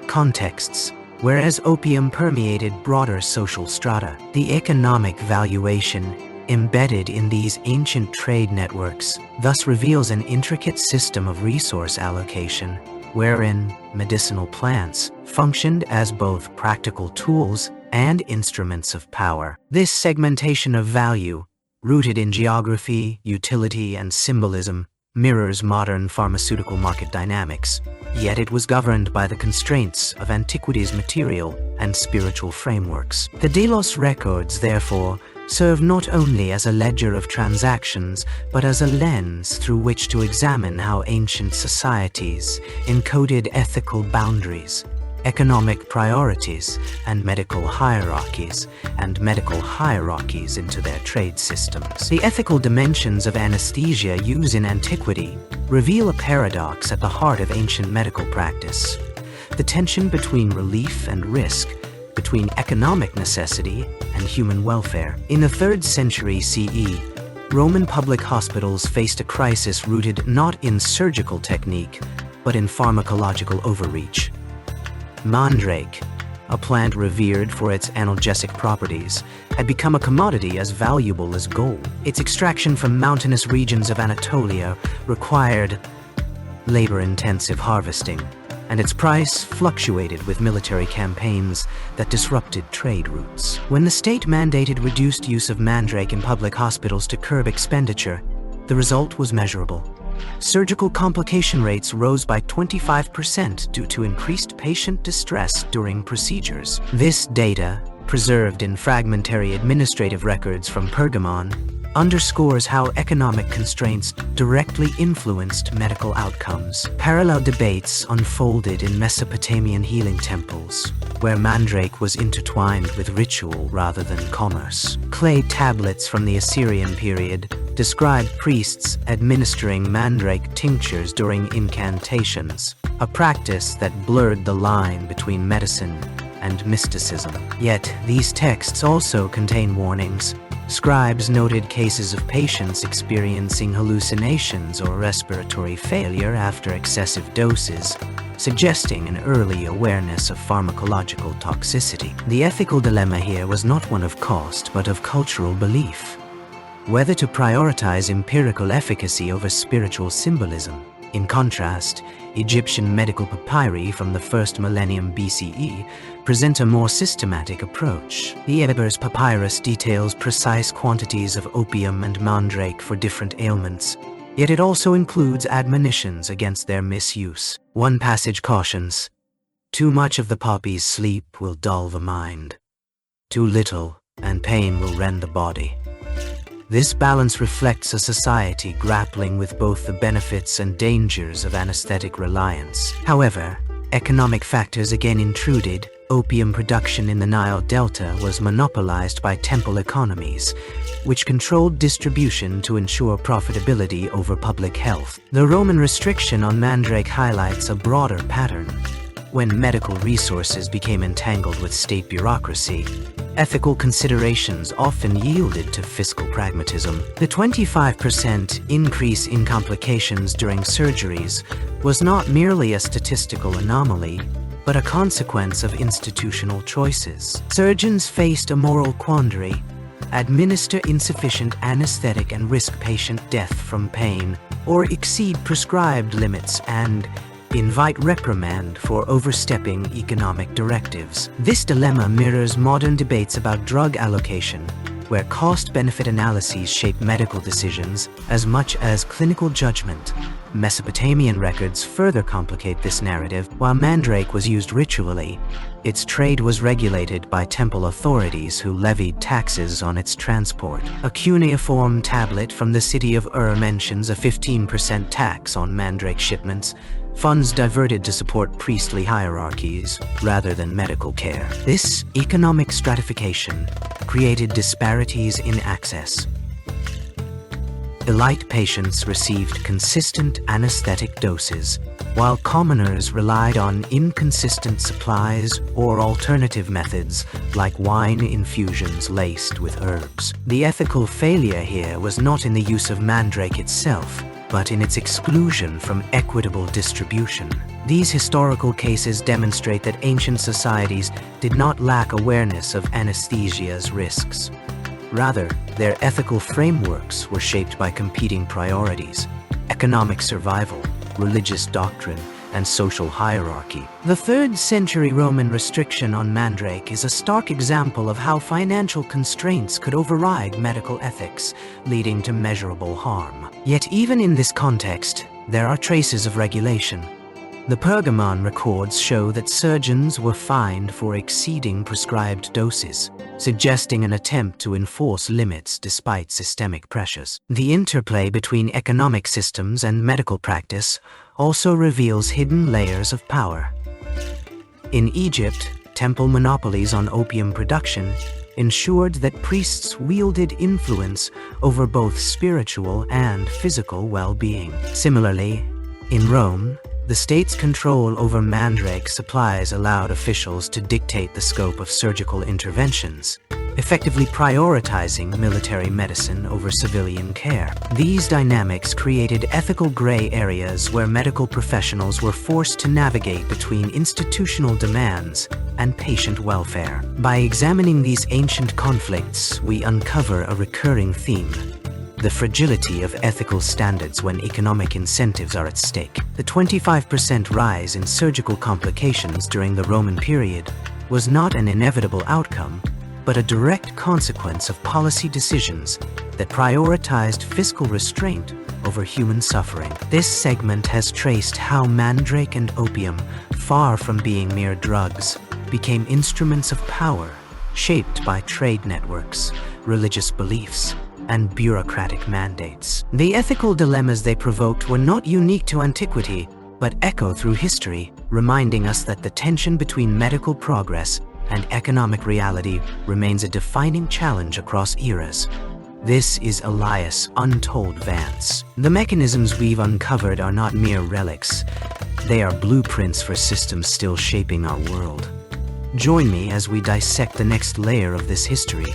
contexts, whereas opium permeated broader social strata. The economic valuation embedded in these ancient trade networks thus reveals an intricate system of resource allocation, wherein medicinal plants functioned as both practical tools and instruments of power. This segmentation of value, rooted in geography, utility, and symbolism, mirrors modern pharmaceutical market dynamics, yet it was governed by the constraints of antiquity's material and spiritual frameworks. The Delos records, therefore, serve not only as a ledger of transactions, but as a lens through which to examine how ancient societies encoded ethical boundaries, economic priorities, and medical hierarchies into their trade systems. The ethical dimensions of anesthesia used in antiquity reveal a paradox at the heart of ancient medical practice: the tension between relief and risk, between economic necessity and human welfare. In the 3rd century CE, Roman public hospitals faced a crisis rooted not in surgical technique, but in pharmacological overreach. Mandrake, a plant revered for its analgesic properties, had become a commodity as valuable as gold. Its extraction from mountainous regions of Anatolia required labor-intensive harvesting, and its price fluctuated with military campaigns that disrupted trade routes. When the state mandated reduced use of mandrake in public hospitals to curb expenditure, the result was measurable. Surgical complication rates rose by 25% due to increased patient distress during procedures. This data, preserved in fragmentary administrative records from Pergamon, underscores how economic constraints directly influenced medical outcomes. Parallel debates unfolded in Mesopotamian healing temples, where mandrake was intertwined with ritual rather than commerce. Clay tablets from the Assyrian period describe priests administering mandrake tinctures during incantations, a practice that blurred the line between medicine and mysticism. Yet, these texts also contain warnings. Scribes noted cases of patients experiencing hallucinations or respiratory failure after excessive doses, suggesting an early awareness of pharmacological toxicity. The ethical dilemma here was not one of cost, but of cultural belief. Whether to prioritize empirical efficacy over spiritual symbolism. In contrast, Egyptian medical papyri from the 1st millennium BCE present a more systematic approach. The Ebers papyrus details precise quantities of opium and mandrake for different ailments, yet it also includes admonitions against their misuse. One passage cautions, "Too much of the poppy's sleep will dull the mind. Too little, and pain will rend the body." This balance reflects a society grappling with both the benefits and dangers of anesthetic reliance. However, economic factors again intruded. Opium production in the Nile Delta was monopolized by temple economies, which controlled distribution to ensure profitability over public health. The Roman restriction on mandrake highlights a broader pattern. When medical resources became entangled with state bureaucracy, ethical considerations often yielded to fiscal pragmatism. The 25% increase in complications during surgeries was not merely a statistical anomaly, but a consequence of institutional choices. Surgeons faced a moral quandary: administer insufficient anesthetic and risk patient death from pain, or exceed prescribed limits and invite reprimand for overstepping economic directives. This dilemma mirrors modern debates about drug allocation, where cost-benefit analyses shape medical decisions as much as clinical judgment. Mesopotamian records further complicate this narrative. While mandrake was used ritually, its trade was regulated by temple authorities who levied taxes on its transport. A cuneiform tablet from the city of Ur mentions a 15% tax on mandrake shipments, funds diverted to support priestly hierarchies rather than medical care. This economic stratification created disparities in access. Elite patients received consistent anesthetic doses, while commoners relied on inconsistent supplies or alternative methods like wine infusions laced with herbs. The ethical failure here was not in the use of mandrake itself, but in its exclusion from equitable distribution. These historical cases demonstrate that ancient societies did not lack awareness of anesthesia's risks. Rather, their ethical frameworks were shaped by competing priorities: economic survival, religious doctrine, and social hierarchy. The 3rd century Roman restriction on Mandrake is a stark example of how financial constraints could override medical ethics, leading to measurable harm. Yet even in this context, there are traces of regulation. The Pergamon records show that surgeons were fined for exceeding prescribed doses, suggesting an attempt to enforce limits despite systemic pressures. The interplay between economic systems and medical practice also reveals hidden layers of power. In Egypt, temple monopolies on opium production ensured that priests wielded influence over both spiritual and physical well-being. Similarly, in Rome, the state's control over Mandrake supplies allowed officials to dictate the scope of surgical interventions, effectively prioritizing military medicine over civilian care. These dynamics created ethical gray areas where medical professionals were forced to navigate between institutional demands and patient welfare. By examining these ancient conflicts, we uncover a recurring theme: the fragility of ethical standards when economic incentives are at stake. The 25% rise in surgical complications during the Roman period was not an inevitable outcome, but a direct consequence of policy decisions that prioritized fiscal restraint over human suffering. This segment has traced how Mandrake and opium, far from being mere drugs, became instruments of power, shaped by trade networks, religious beliefs, and bureaucratic mandates. The ethical dilemmas they provoked were not unique to antiquity, but echo through history, reminding us that the tension between medical progress and economic reality remains a defining challenge across eras. This is Elias' Untold Vance. The mechanisms we've uncovered are not mere relics. They are blueprints for systems still shaping our world. Join me as we dissect the next layer of this history.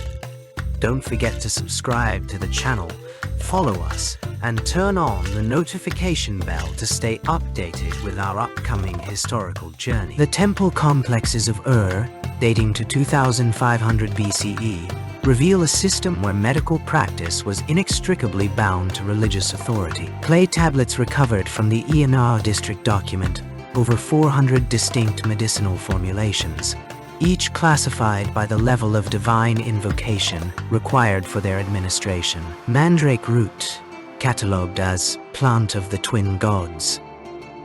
Don't forget to subscribe to the channel, follow us, and turn on the notification bell to stay updated with our upcoming historical journey. The temple complexes of Ur, dating to 2500 BCE, reveal a system where medical practice was inextricably bound to religious authority. Clay tablets recovered from the Ionar district document over 400 distinct medicinal formulations, each classified by the level of divine invocation required for their administration. Mandrake root, catalogued as plant of the twin gods,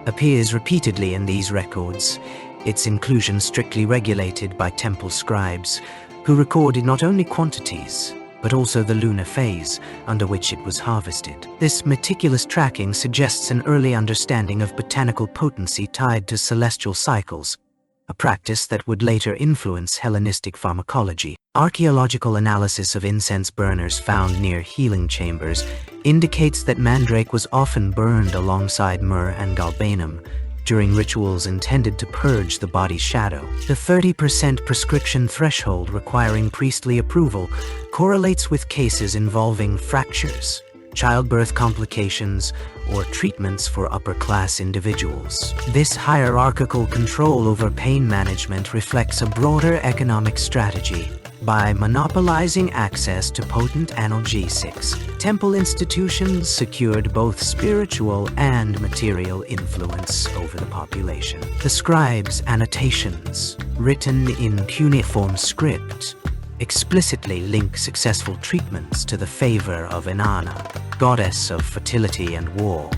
appears repeatedly in these records, its inclusion strictly regulated by temple scribes, who recorded not only quantities, but also the lunar phase under which it was harvested. This meticulous tracking suggests an early understanding of botanical potency tied to celestial cycles, a practice that would later influence Hellenistic pharmacology. Archaeological analysis of incense burners found near healing chambers indicates that Mandrake was often burned alongside myrrh and galbanum during rituals intended to purge the body's shadow. The 30% prescription threshold requiring priestly approval correlates with cases involving fractures, childbirth complications, or treatments for upper-class individuals. This hierarchical control over pain management reflects a broader economic strategy. By monopolizing access to potent analgesics, temple institutions secured both spiritual and material influence over the population. The scribes' annotations, written in cuneiform script, explicitly link successful treatments to the favor of Inanna, goddess of fertility and war,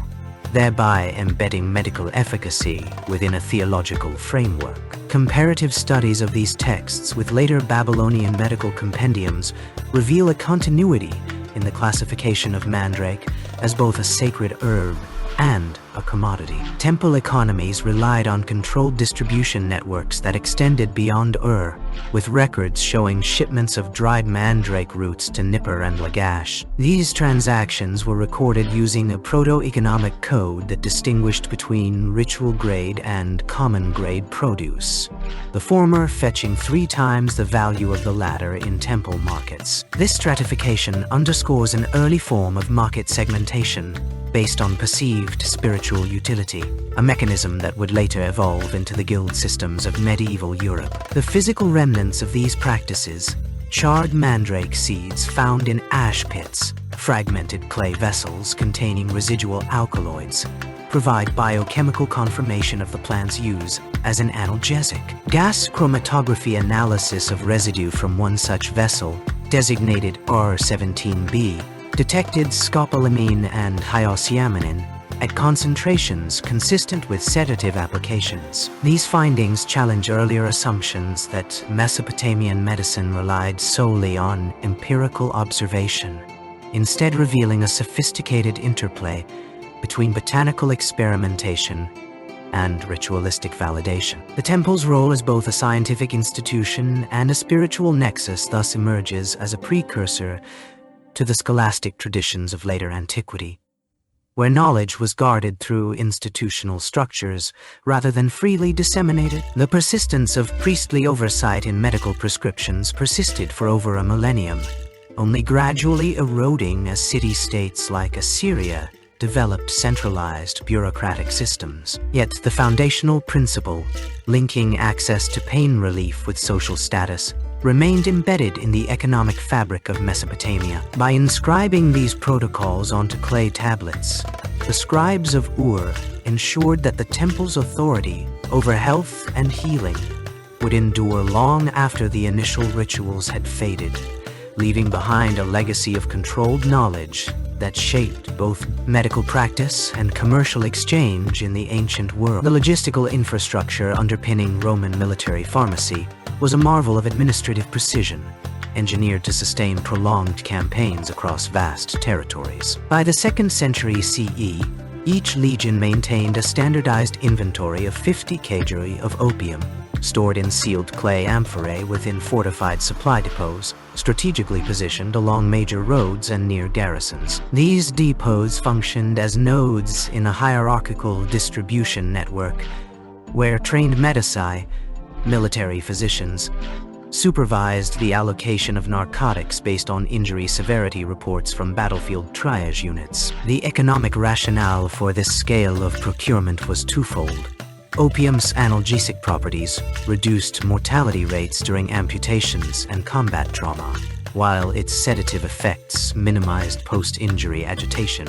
thereby embedding medical efficacy within a theological framework. Comparative studies of these texts with later Babylonian medical compendiums reveal a continuity in the classification of Mandrake as both a sacred herb and a commodity. Temple economies relied on controlled distribution networks that extended beyond Ur, with records showing shipments of dried mandrake roots to Nippur and Lagash. These transactions were recorded using a proto-economic code that distinguished between ritual-grade and common-grade produce, the former fetching 3 times the value of the latter in temple markets. This stratification underscores an early form of market segmentation based on perceived spiritual utility, a mechanism that would later evolve into the guild systems of medieval Europe. The physical remnants of these practices, charred mandrake seeds found in ash pits, fragmented clay vessels containing residual alkaloids, provide biochemical confirmation of the plant's use as an analgesic. Gas chromatography analysis of residue from one such vessel, designated R17B, detected scopolamine and hyoscyamine at concentrations consistent with sedative applications. These findings challenge earlier assumptions that Mesopotamian medicine relied solely on empirical observation, instead revealing a sophisticated interplay between botanical experimentation and ritualistic validation. The temple's role as both a scientific institution and a spiritual nexus thus emerges as a precursor to the scholastic traditions of later antiquity, where knowledge was guarded through institutional structures rather than freely disseminated. The persistence of priestly oversight in medical prescriptions persisted for over a millennium, only gradually eroding as city-states like Assyria developed centralized bureaucratic systems. Yet the foundational principle, linking access to pain relief with social status, remained embedded in the economic fabric of Mesopotamia. By inscribing these protocols onto clay tablets, the scribes of Ur ensured that the temple's authority over health and healing would endure long after the initial rituals had faded, leaving behind a legacy of controlled knowledge that shaped both medical practice and commercial exchange in the ancient world. The logistical infrastructure underpinning Roman military pharmacy was a marvel of administrative precision, engineered to sustain prolonged campaigns across vast territories. By the 2nd century CE, each legion maintained a standardized inventory of 50 kg of opium, stored in sealed clay amphorae within fortified supply depots, strategically positioned along major roads and near garrisons. These depots functioned as nodes in a hierarchical distribution network, where trained medici, military physicians, supervised the allocation of narcotics based on injury severity reports from battlefield triage units. The economic rationale for this scale of procurement was twofold. Opium's analgesic properties reduced mortality rates during amputations and combat trauma, while its sedative effects minimized post-injury agitation,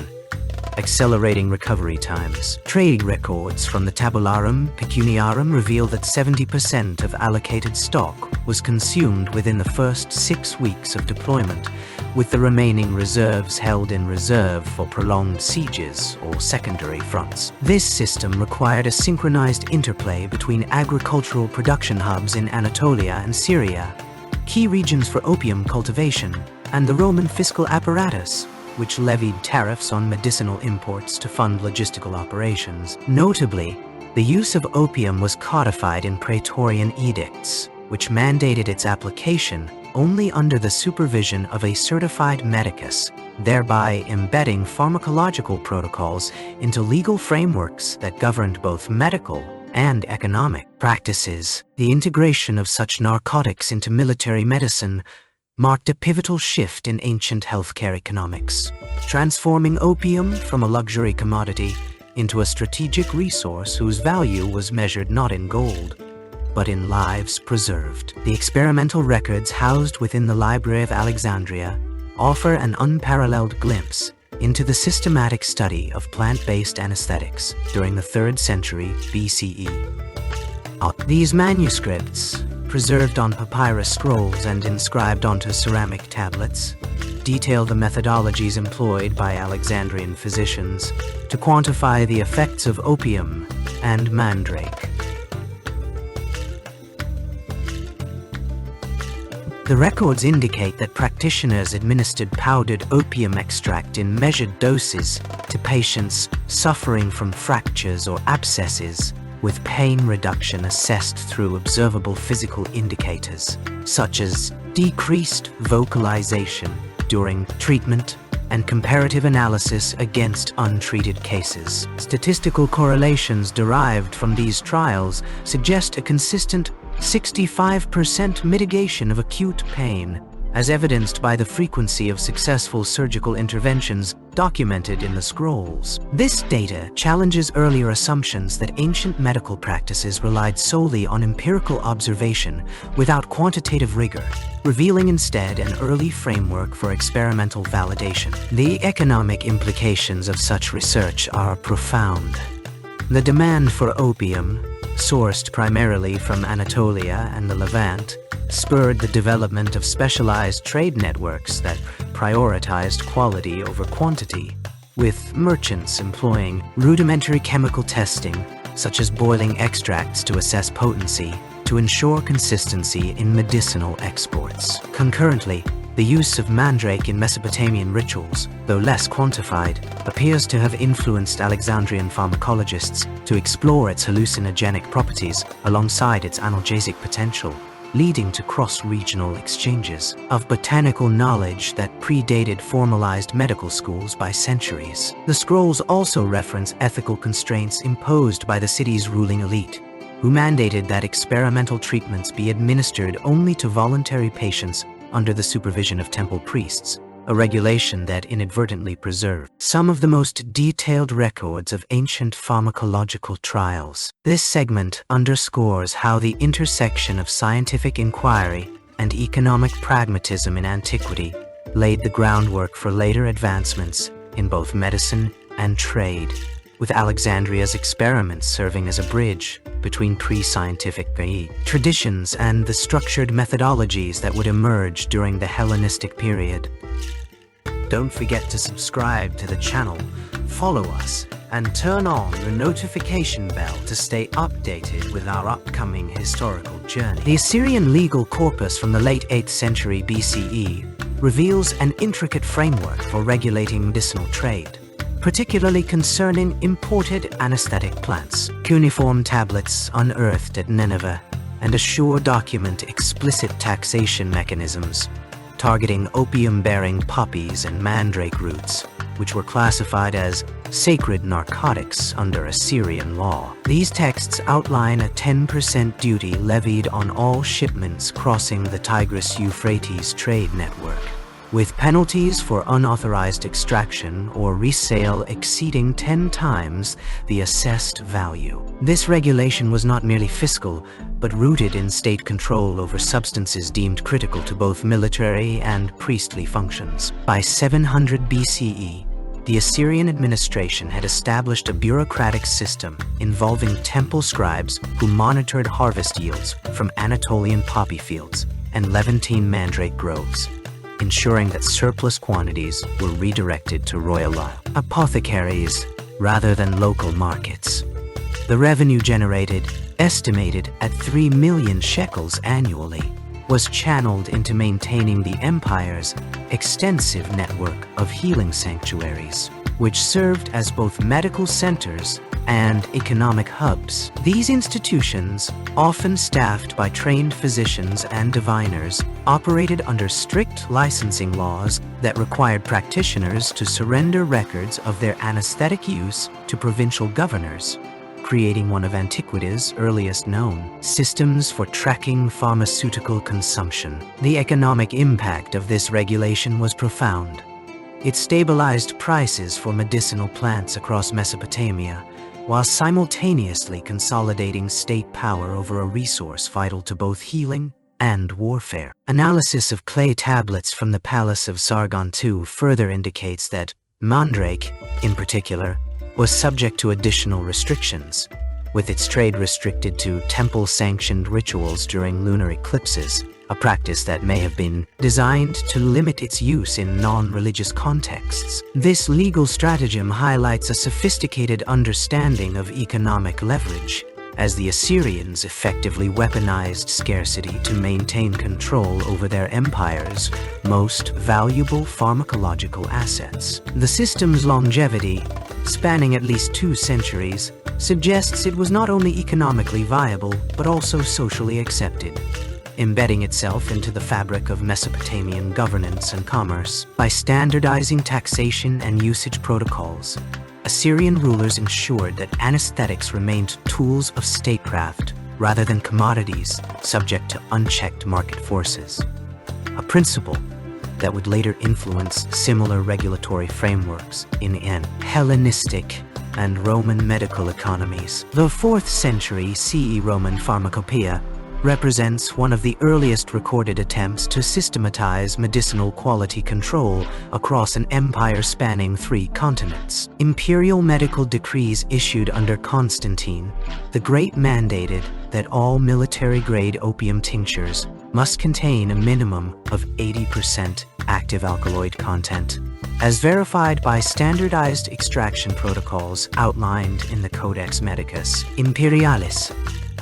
accelerating recovery times. Trade records from the Tabularum Pecuniarum reveal that 70% of allocated stock was consumed within the first 6 weeks of deployment, with the remaining reserves held in reserve for prolonged sieges or secondary fronts. This system required a synchronized interplay between agricultural production hubs in Anatolia and Syria, key regions for opium cultivation, and the Roman fiscal apparatus, which levied tariffs on medicinal imports to fund logistical operations. Notably, the use of opium was codified in Praetorian edicts, which mandated its application only under the supervision of a certified medicus, thereby embedding pharmacological protocols into legal frameworks that governed both medical and economic practices. The integration of such narcotics into military medicine marked a pivotal shift in ancient healthcare economics, transforming opium from a luxury commodity into a strategic resource whose value was measured not in gold, but in lives preserved. The experimental records housed within the Library of Alexandria offer an unparalleled glimpse into the systematic study of plant-based anesthetics during the 3rd century BCE. These manuscripts, preserved on papyrus scrolls and inscribed onto ceramic tablets, detail the methodologies employed by Alexandrian physicians to quantify the effects of opium and mandrake. The records indicate that practitioners administered powdered opium extract in measured doses to patients suffering from fractures or abscesses, with pain reduction assessed through observable physical indicators, such as decreased vocalization during treatment and comparative analysis against untreated cases. Statistical correlations derived from these trials suggest a consistent 65% mitigation of acute pain as evidenced by the frequency of successful surgical interventions documented in the scrolls. This data challenges earlier assumptions that ancient medical practices relied solely on empirical observation without quantitative rigor, revealing instead an early framework for experimental validation. The economic implications of such research are profound. The demand for opium, sourced primarily from Anatolia and the Levant, spurred the development of specialized trade networks that prioritized quality over quantity, with merchants employing rudimentary chemical testing, such as boiling extracts to assess potency, to ensure consistency in medicinal exports. Concurrently, the use of Mandrake in Mesopotamian rituals, though less quantified, appears to have influenced Alexandrian pharmacologists to explore its hallucinogenic properties alongside its analgesic potential, leading to cross-regional exchanges of botanical knowledge that predated formalized medical schools by centuries. The scrolls also reference ethical constraints imposed by the city's ruling elite, who mandated that experimental treatments be administered only to voluntary patients under the supervision of temple priests, a regulation that inadvertently preserved some of the most detailed records of ancient pharmacological trials. This segment underscores how the intersection of scientific inquiry and economic pragmatism in antiquity laid the groundwork for later advancements in both medicine and trade, with Alexandria's experiments serving as a bridge between pre-scientific traditions and the structured methodologies that would emerge during the Hellenistic period. Don't forget to subscribe to the channel, follow us, and turn on the notification bell to stay updated with our upcoming historical journey. The Assyrian legal corpus from the late 8th century BCE reveals an intricate framework for regulating medicinal trade, particularly concerning imported anesthetic plants. Cuneiform tablets unearthed at Nineveh and a sure document explicit taxation mechanisms, targeting opium-bearing poppies and mandrake roots, which were classified as sacred narcotics under Assyrian law. These texts outline a 10% duty levied on all shipments crossing the Tigris-Euphrates trade network, with penalties for unauthorized extraction or resale exceeding 10 times the assessed value. This regulation was not merely fiscal, but rooted in state control over substances deemed critical to both military and priestly functions. By 700 BCE, the Assyrian administration had established a bureaucratic system involving temple scribes who monitored harvest yields from Anatolian poppy fields and Levantine mandrake groves, ensuring that surplus quantities were redirected to royal apothecaries rather than local markets. The revenue generated, estimated at 3 million shekels annually, was channeled into maintaining the empire's extensive network of healing sanctuaries, which served as both medical centers and economic hubs. These institutions, often staffed by trained physicians and diviners, operated under strict licensing laws that required practitioners to surrender records of their anesthetic use to provincial governors, creating one of antiquity's earliest known systems for tracking pharmaceutical consumption. The economic impact of this regulation was profound. It stabilized prices for medicinal plants across Mesopotamia, while simultaneously consolidating state power over a resource vital to both healing and warfare. Analysis of clay tablets from the Palace of Sargon II further indicates that Mandrake, in particular, was subject to additional restrictions, with its trade restricted to temple-sanctioned rituals during lunar eclipses, a practice that may have been designed to limit its use in non-religious contexts. This legal stratagem highlights a sophisticated understanding of economic leverage, as the Assyrians effectively weaponized scarcity to maintain control over their empire's most valuable pharmacological assets. The system's longevity, spanning at least 2 centuries, suggests it was not only economically viable, but also socially accepted, embedding itself into the fabric of Mesopotamian governance and commerce. By standardizing taxation and usage protocols, Assyrian rulers ensured that anesthetics remained tools of statecraft rather than commodities subject to unchecked market forces. a principle that would later influence similar regulatory frameworks in Hellenistic and Roman medical economies. The 4th century CE Roman pharmacopoeia represents one of the earliest recorded attempts to systematize medicinal quality control across an empire spanning 3 continents. Imperial medical decrees issued under Constantine the Great mandated that all military-grade opium tinctures must contain a minimum of 80% active alkaloid content, as verified by standardized extraction protocols outlined in the Codex Medicus Imperialis.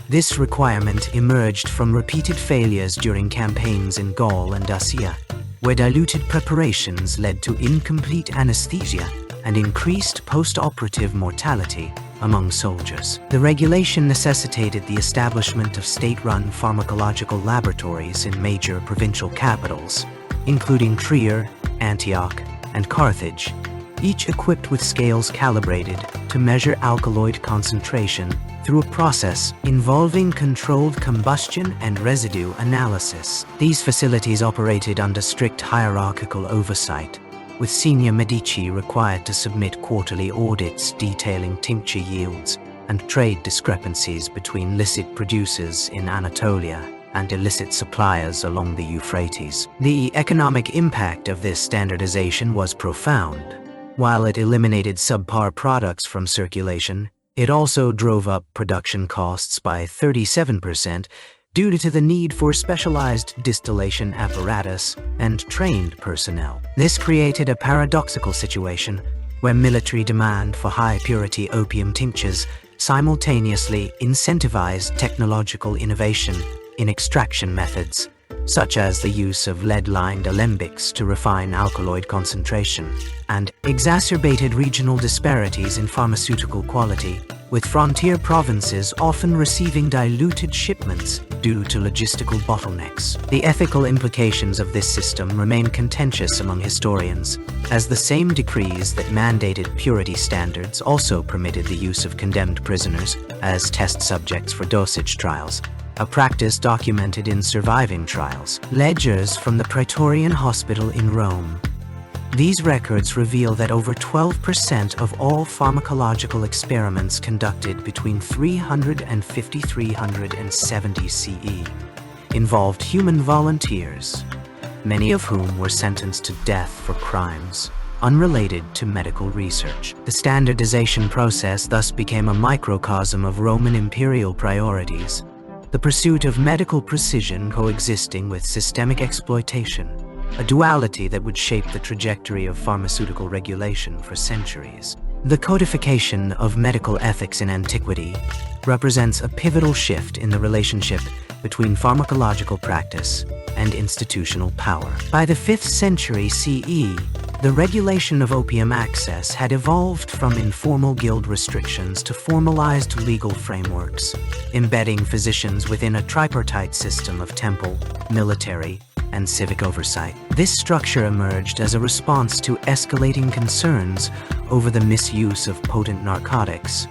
This requirement emerged from repeated failures during campaigns in Gaul and Dacia, where diluted preparations led to incomplete anesthesia and increased post-operative mortality among soldiers. The regulation necessitated the establishment of state-run pharmacological laboratories in major provincial capitals, including Trier, Antioch, and Carthage, each equipped with scales calibrated to measure alkaloid concentration through a process involving controlled combustion and residue analysis. These facilities operated under strict hierarchical oversight, with senior Medici required to submit quarterly audits detailing tincture yields and trade discrepancies between licit producers in Anatolia and illicit suppliers along the Euphrates. The economic impact of this standardization was profound. While it eliminated subpar products from circulation, it also drove up production costs by 37% due to the need for specialized distillation apparatus and trained personnel. This created a paradoxical situation where military demand for high-purity opium tinctures simultaneously incentivized technological innovation in extraction methods, such as the use of lead-lined alembics to refine alkaloid concentration, and exacerbated regional disparities in pharmaceutical quality, with frontier provinces often receiving diluted shipments due to logistical bottlenecks. The ethical implications of this system remain contentious among historians, as the same decrees that mandated purity standards also permitted the use of condemned prisoners as test subjects for dosage trials, a practice documented in surviving trials. Ledgers from the Praetorian Hospital in Rome. These records reveal that over 12% of all pharmacological experiments conducted between 300 and 5370 CE involved human volunteers, many of whom were sentenced to death for crimes unrelated to medical research. The standardization process thus became a microcosm of Roman imperial priorities, the pursuit of medical precision coexisting with systemic exploitation, a duality that would shape the trajectory of pharmaceutical regulation for centuries. The codification of medical ethics in antiquity represents a pivotal shift in the relationship between pharmacological practice and institutional power. By the 5th century CE, the regulation of opium access had evolved from informal guild restrictions to formalized legal frameworks, embedding physicians within a tripartite system of temple, military, and civic oversight. This structure emerged as a response to escalating concerns over the misuse of potent narcotics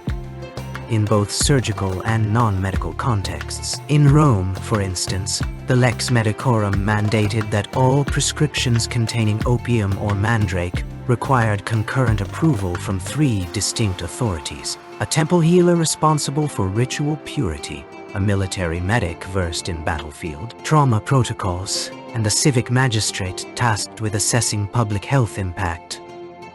in both surgical and non-medical contexts. In Rome, for instance, the Lex Medicorum mandated that all prescriptions containing opium or mandrake required concurrent approval from 3 distinct authorities: a temple healer responsible for ritual purity, a military medic versed in battlefield trauma protocols, and a civic magistrate tasked with assessing public health impact.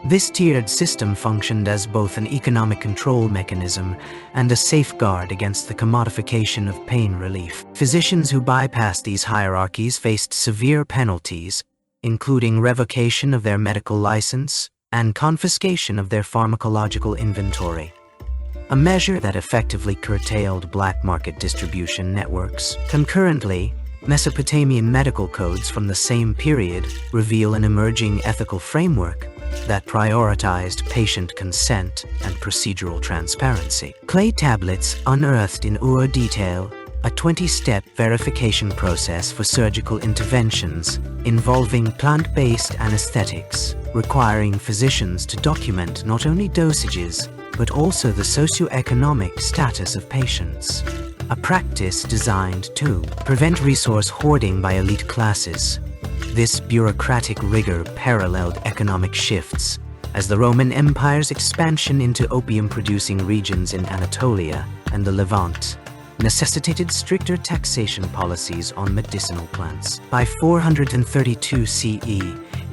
This tiered system functioned as both an economic control mechanism and a safeguard against the commodification of pain relief. Physicians who bypassed these hierarchies faced severe penalties, including revocation of their medical license and confiscation of their pharmacological inventory, a measure that effectively curtailed black market distribution networks. Concurrently, Mesopotamian medical codes from the same period reveal an emerging ethical framework that prioritized patient consent and procedural transparency. Clay tablets unearthed in Ur detail a 20-step verification process for surgical interventions involving plant-based anesthetics, requiring physicians to document not only dosages, but also the socioeconomic status of patients, a practice designed to prevent resource hoarding by elite classes This bureaucratic rigor paralleled economic shifts, as the Roman Empire's expansion into opium-producing regions in Anatolia and the Levant necessitated stricter taxation policies on medicinal plants. By 432 CE,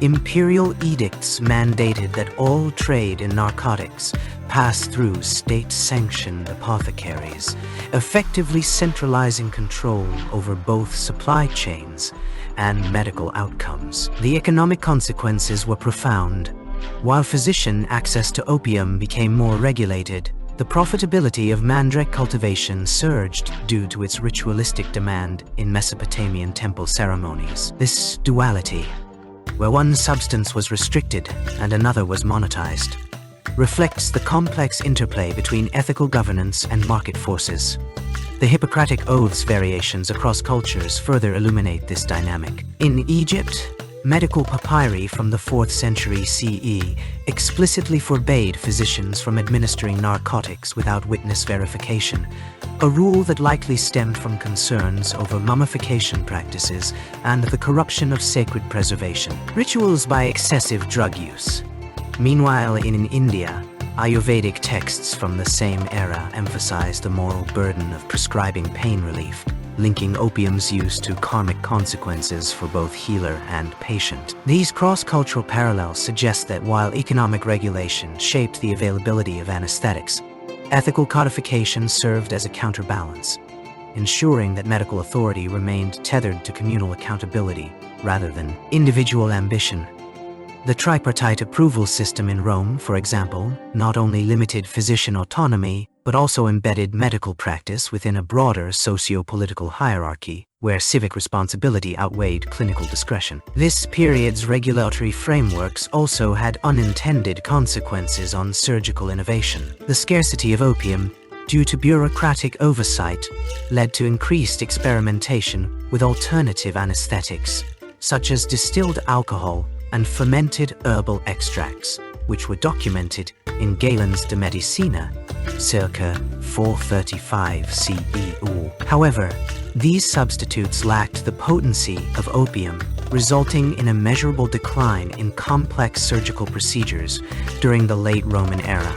imperial edicts mandated that all trade in narcotics pass through state-sanctioned apothecaries, effectively centralizing control over both supply chains and medical outcomes. The economic consequences were profound. While physician access to opium became more regulated, the profitability of Mandrake cultivation surged due to its ritualistic demand in Mesopotamian temple ceremonies. This duality, where one substance was restricted and another was monetized, reflects the complex interplay between ethical governance and market forces. The Hippocratic Oath's variations across cultures further illuminate this dynamic. In Egypt, medical papyri from the 4th century CE explicitly forbade physicians from administering narcotics without witness verification, a rule that likely stemmed from concerns over mummification practices and the corruption of sacred preservation. Rituals by excessive drug use. Meanwhile, in India, Ayurvedic texts from the same era emphasize the moral burden of prescribing pain relief, linking opium's use to karmic consequences for both healer and patient. These cross-cultural parallels suggest that while economic regulation shaped the availability of anesthetics, ethical codification served as a counterbalance, ensuring that medical authority remained tethered to communal accountability rather than individual ambition. The tripartite approval system in Rome, for example, not only limited physician autonomy, but also embedded medical practice within a broader socio-political hierarchy, where civic responsibility outweighed clinical discretion. This period's regulatory frameworks also had unintended consequences on surgical innovation. The scarcity of opium, due to bureaucratic oversight, led to increased experimentation with alternative anesthetics, such as distilled alcohol and fermented herbal extracts, which were documented in Galen's De Medicina, circa 435 CE. However, these substitutes lacked the potency of opium, resulting in a measurable decline in complex surgical procedures during the late Roman era,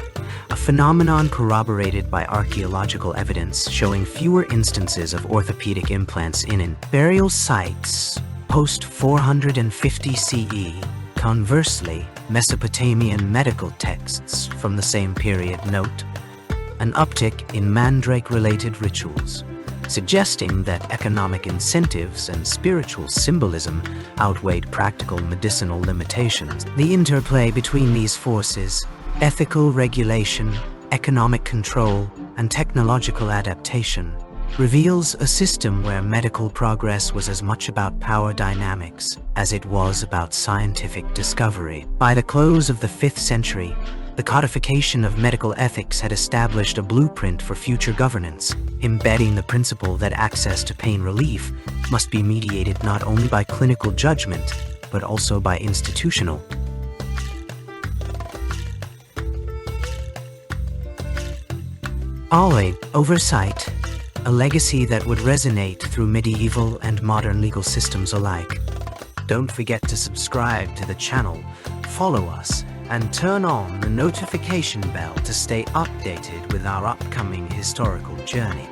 a phenomenon corroborated by archaeological evidence showing fewer instances of orthopedic implants in burial sites post-450 CE. Conversely, Mesopotamian medical texts from the same period note an uptick in Mandrake-related rituals, suggesting that economic incentives and spiritual symbolism outweighed practical medicinal limitations. The interplay between these forces, ethical regulation, economic control, and technological adaptation, reveals a system where medical progress was as much about power dynamics as it was about scientific discovery. By the close of the 5th century, the codification of medical ethics had established a blueprint for future governance, embedding the principle that access to pain relief must be mediated not only by clinical judgment, but also by institutional oversight, a legacy that would resonate through medieval and modern legal systems alike. Don't forget to subscribe to the channel, follow us, and turn on the notification bell to stay updated with our upcoming historical journey.